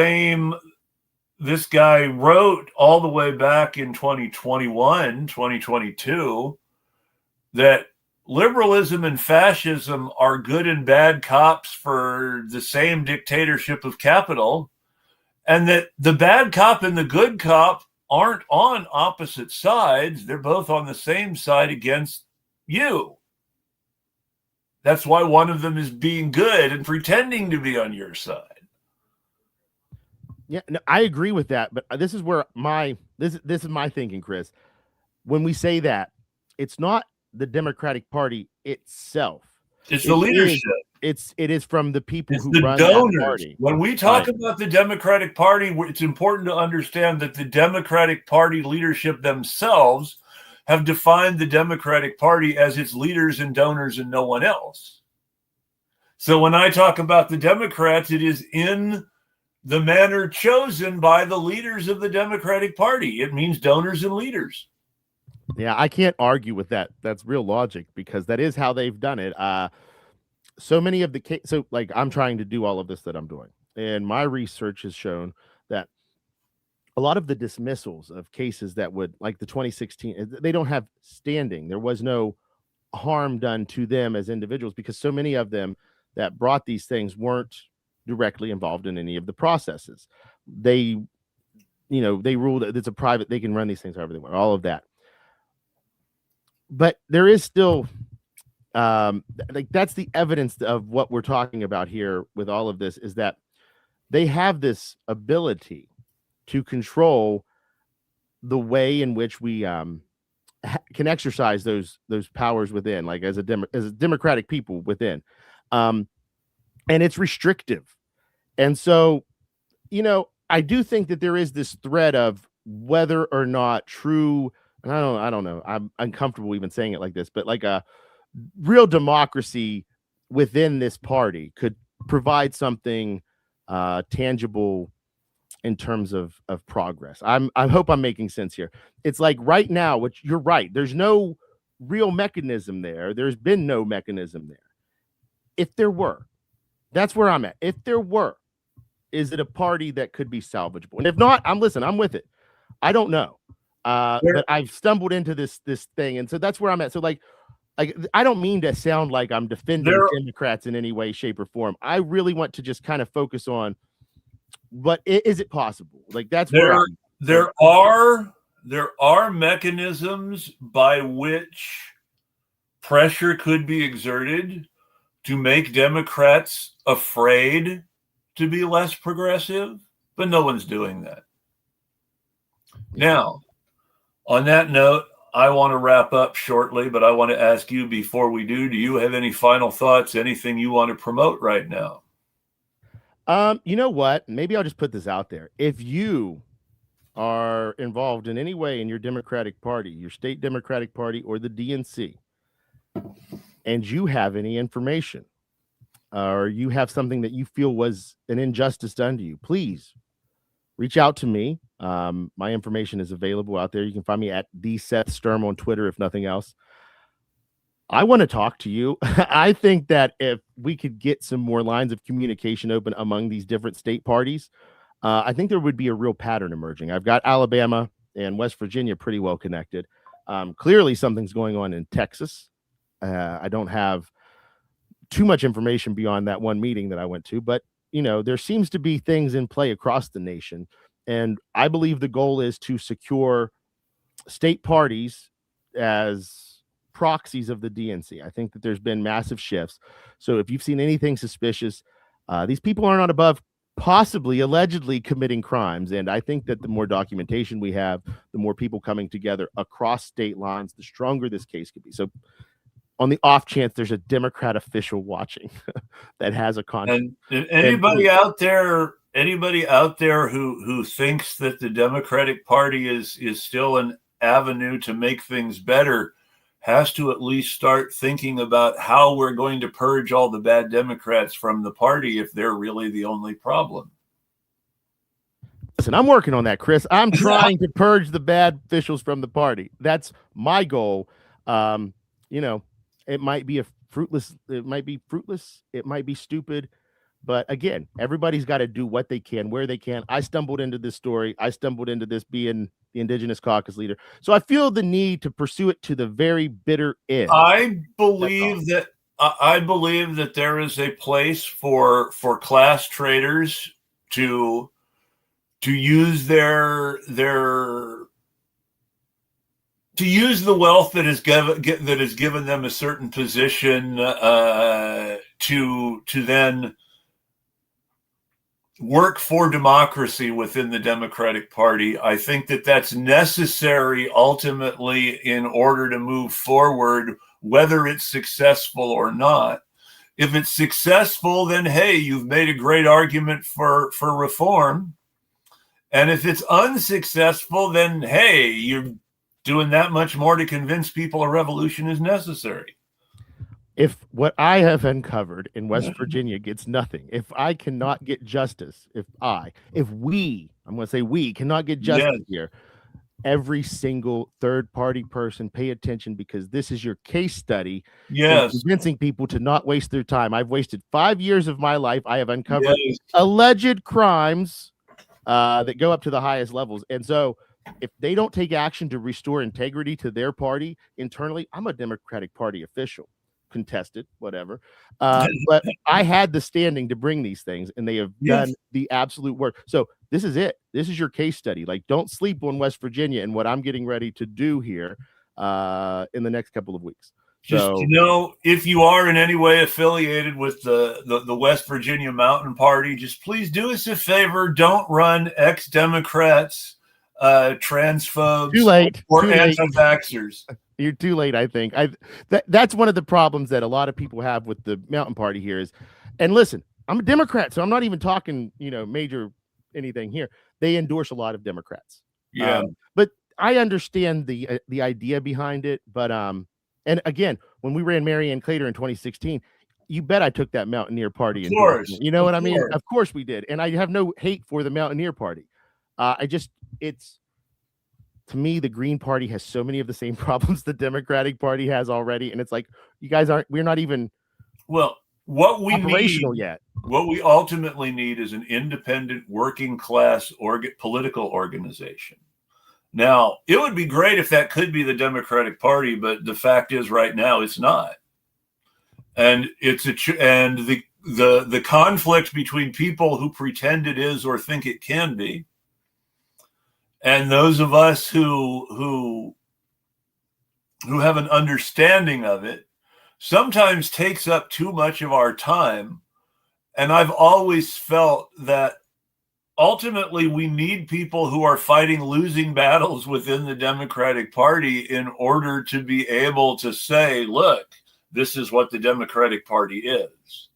guy wrote all the way back in 2021, 2022, that liberalism and fascism are good and bad cops for the same dictatorship of capital, and that the bad cop and the good cop aren't on opposite sides. They're both on the same side against you. That's why one of them is being good and pretending to be on your side. Yeah, no, I agree with that, but this is where this is my thinking, Chris. When we say that, it's not the Democratic Party itself. It's the leadership. It is from the people who run donors. that party. When we talk about the Democratic Party, it's important to understand that the Democratic Party leadership themselves have defined the Democratic Party as its leaders and donors and no one else. So when I talk about the Democrats, it is in the manner chosen by the leaders of the Democratic Party. It means donors and leaders. Yeah, I can't argue with that. That's real logic because that is how they've done it. So many of the so like I'm trying to do all of this that I'm doing, and my research has shown that a lot of the dismissals of cases that would like the 2016, they don't have standing. There was no harm done to them as individuals because so many of them that brought these things weren't directly involved in any of the processes. They, they ruled that it's a private, they can run these things however they want, all of that. But there is still like that's the evidence of what we're talking about here with all of this is that they have this ability to control the way in which we can exercise those powers within, like as a democratic people within, and it's restrictive. And so, I do think that there is this thread of whether or not true, and I don't know, I'm uncomfortable even saying it like this, but like a real democracy within this party could provide something tangible in terms of progress. I hope I'm making sense here. It's like right now, which you're right, there's no real mechanism there. There's been no mechanism there. If there were, that's where I'm at. If there were, is it a party that could be salvageable? And if not, I'm with it. I don't know. But I've stumbled into this thing, and so that's where I'm at. So like I don't mean to sound like I'm defending Democrats in any way, shape, or form. I really want to just kind of focus on what is it possible? Like that's where there are mechanisms by which pressure could be exerted to make Democrats afraid to be less progressive, but no one's doing that. Now, on that note, I want to wrap up shortly, but I want to ask you before we do you have any final thoughts, anything you want to promote right now? You know what? Maybe I'll just put this out there. If you are involved in any way in your Democratic Party, your state Democratic Party, or the DNC, and you have any information, or you have something that you feel was an injustice done to you, please reach out to me. My information is available out there. You can find me at the Seth Sturm on Twitter, if nothing else. I want to talk to you. I think that if we could get some more lines of communication open among these different state parties, I think there would be a real pattern emerging. I've got Alabama and West Virginia pretty well connected. Clearly, something's going on in Texas. I don't have too much information beyond that one meeting that I went to, but there seems to be things in play across the nation. And I believe the goal is to secure state parties as proxies of the DNC. I think that there's been massive shifts. So if you've seen anything suspicious, these people are not above possibly allegedly committing crimes. And I think that the more documentation we have, the more people coming together across state lines, the stronger this case could be. So on the off chance there's a Democrat official watching that has a conscience. And anybody out there who thinks that the Democratic Party is still an avenue to make things better has to at least start thinking about how we're going to purge all the bad Democrats from the party if they're really the only problem. Listen, I'm working on that, Chris. I'm trying to purge the bad officials from the party. That's my goal. It might be fruitless. It might be stupid. But again, everybody's got to do what they can, where they can. I stumbled into this story. I stumbled into this being the Indigenous Caucus leader. So I feel the need to pursue it to the very bitter end. I believe that there is a place for class traders to use to use the wealth that has given them a certain position to then work for democracy within the Democratic Party. I think that that's necessary ultimately in order to move forward, whether it's successful or not. If it's successful, then hey, you've made a great argument for reform. And if it's unsuccessful, then hey, you're doing that much more to convince people a revolution is necessary. If what I have uncovered in West Virginia gets nothing, if I cannot get justice, if we, I'm going to say we cannot get justice Yes. here, every single third party person pay attention, because this is your case study in Yes. convincing people to not waste their time. I've wasted 5 years of my life. I have uncovered Yes. alleged crimes that go up to the highest levels. And so if they don't take action to restore integrity to their party internally, I'm a Democratic Party official, contested, whatever. But I had the standing to bring these things, and they have Yes. done the absolute work. So this is it. This is your case study. Like, don't sleep on West Virginia and what I'm getting ready to do here in the next couple of weeks. Just, So, if you are in any way affiliated with the West Virginia Mountain Party, just please do us a favor. Don't run ex-Democrats, transphobes, too late. or Too late. anti-vaxxers. You're too late, I think. That's one of the problems that a lot of people have with the Mountain Party here is, and listen, I'm a Democrat, so I'm not even talking, major anything here. They endorse a lot of Democrats. Yeah. But I understand the idea behind it. But and again, when we ran Marianne Clater in 2016, you bet I took that Mountaineer Party endorsement. You know what I mean? Of course we did. And I have no hate for the Mountaineer Party. It's to me, the Green Party has so many of the same problems the Democratic Party has already. And it's like, we're not even what we operational need yet. What we ultimately need is an independent working class political organization. Now, it would be great if that could be the Democratic Party, but the fact is, right now, it's not. And the conflict between people who pretend it is or think it can be, and those of us who have an understanding of it, sometimes takes up too much of our time. And I've always felt that ultimately we need people who are fighting losing battles within the Democratic Party in order to be able to say, look, this is what the Democratic Party is.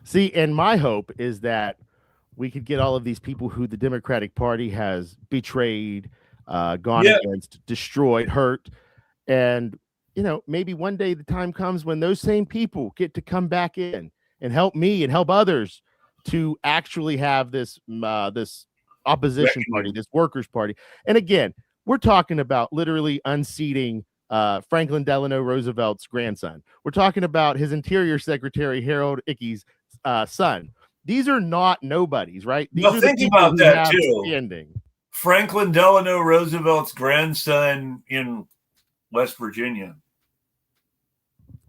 See, and my hope is that we could get all of these people who the Democratic Party has betrayed, gone against, destroyed, hurt. And, maybe one day the time comes when those same people get to come back in and help me and help others to actually have this opposition party, this workers' party. And again, we're talking about literally unseating Franklin Delano Roosevelt's grandson. We're talking about his Interior Secretary, Harold Ickes' son. These are not nobodies, right? These are think the people about who that have too. Standing. Franklin Delano Roosevelt's grandson in West Virginia.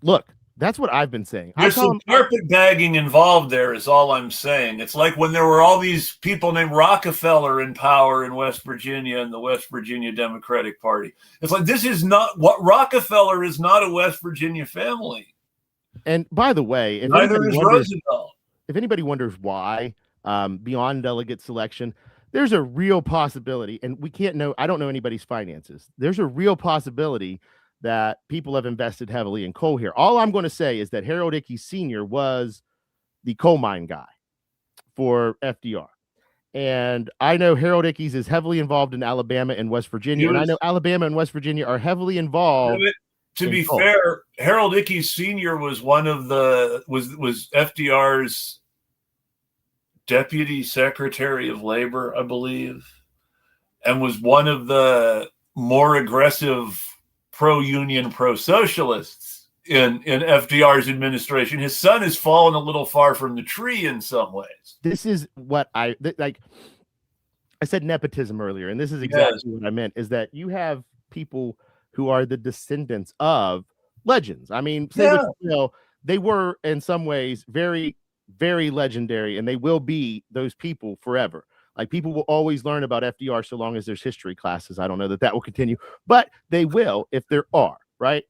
Look, that's what I've been saying. There's some carpetbagging involved there, is all I'm saying. It's like when there were all these people named Rockefeller in power in West Virginia and the West Virginia Democratic Party. It's like, this is not what Rockefeller is not a West Virginia family. And by the way, if anybody wonders why, beyond delegate selection, there's a real possibility, and we can't know, I don't know anybody's finances. There's a real possibility that people have invested heavily in coal here. All I'm going to say is that Harold Ickes Sr. was the coal mine guy for FDR. And I know Harold Ickes is heavily involved in Alabama and West Virginia. And I know Alabama and West Virginia are heavily involved. To be fair, Harold Ickes Sr. was one of was FDR's Deputy Secretary of Labor, I believe, and was one of the more aggressive pro-union, pro-socialists in FDR's administration. His son has fallen a little far from the tree in some ways. This is what I said nepotism earlier, and this is exactly what I meant, is that you have people who are the descendants of legends. I mean, they were in some ways very, very legendary, and they will be those people forever. Like, people will always learn about FDR so long as there's history classes. I don't know that will continue, but they will if there are, right?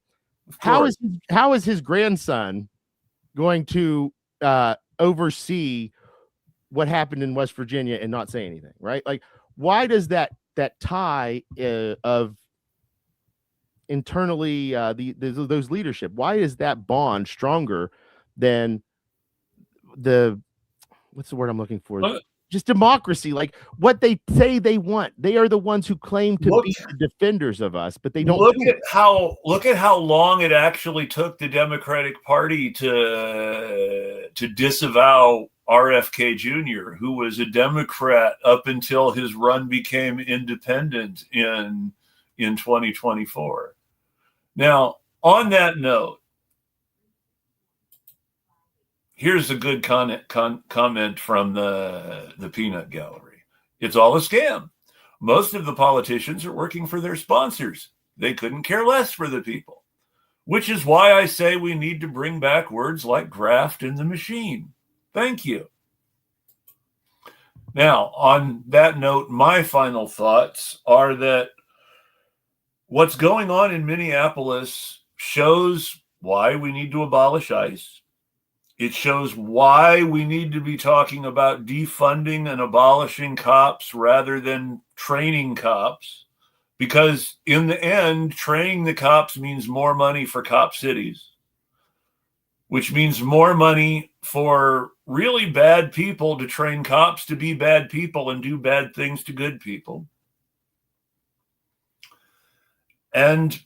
How is his grandson going to oversee what happened in West Virginia and not say anything, right? Like, why does that tie of internally those leadership, why is that bond stronger than what's the word I'm looking for? just democracy, like what they say they want. They are the ones who claim to be the defenders of us, but they don't look do at how long it actually took the Democratic Party to disavow RFK Jr., who was a Democrat up until his run became independent in 2024. Now, on that note, here's a good comment from the peanut gallery. It's all a scam. Most of the politicians are working for their sponsors. They couldn't care less for the people, which is why I say we need to bring back words like graft in the machine. Thank you. Now, on that note, my final thoughts are that what's going on in Minneapolis shows why we need to abolish ICE. It shows why we need to be talking about defunding and abolishing cops rather than training cops, because in the end, training the cops means more money for cop cities, which means more money for really bad people to train cops to be bad people and do bad things to good people. And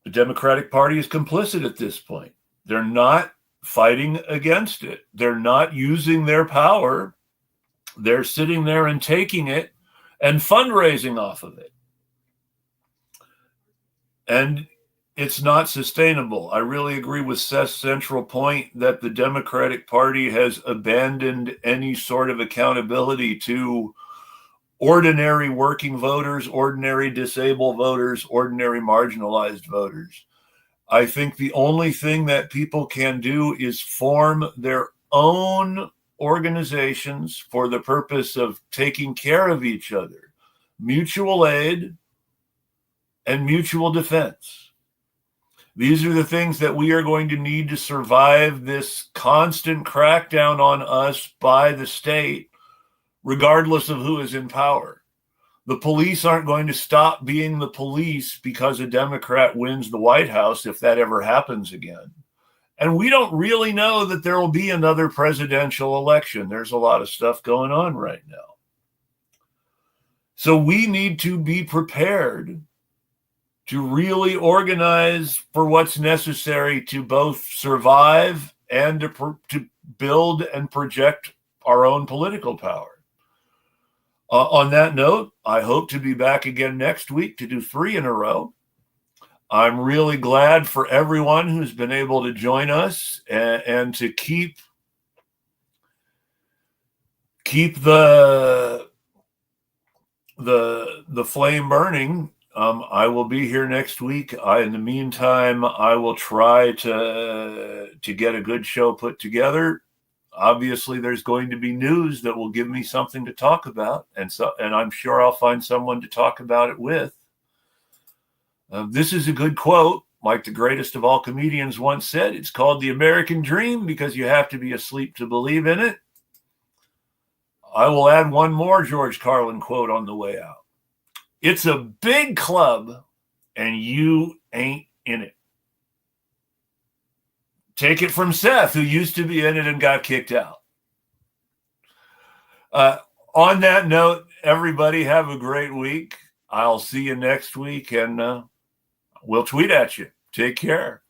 the Democratic Party is complicit at this point. They're not fighting against it. They're not using their power. They're sitting there and taking it and fundraising off of it. And it's not sustainable. I really agree with Seth's central point that the Democratic Party has abandoned any sort of accountability to ordinary working voters, ordinary disabled voters, ordinary marginalized voters. I think the only thing that people can do is form their own organizations for the purpose of taking care of each other, mutual aid and mutual defense. These are the things that we are going to need to survive this constant crackdown on us by the state, regardless of who is in power. The police aren't going to stop being the police because a Democrat wins the White House, if that ever happens again. And we don't really know that there will be another presidential election. There's a lot of stuff going on right now. So we need to be prepared to really organize for what's necessary to both survive and to build and project our own political power. On that note, I hope to be back again next week to do 3 in a row. I'm really glad for everyone who's been able to join us and to keep the flame burning. I will be here next week. In the meantime, I will try to get a good show put together. Obviously, there's going to be news that will give me something to talk about, and I'm sure I'll find someone to talk about it with. This is a good quote, like the greatest of all comedians once said. It's called the American Dream because you have to be asleep to believe in it. I will add one more George Carlin quote on the way out. It's a big club, and you ain't in it. Take it from Seth, who used to be in it and got kicked out. On that note, everybody have a great week. I'll see you next week, and we'll tweet at you. Take care.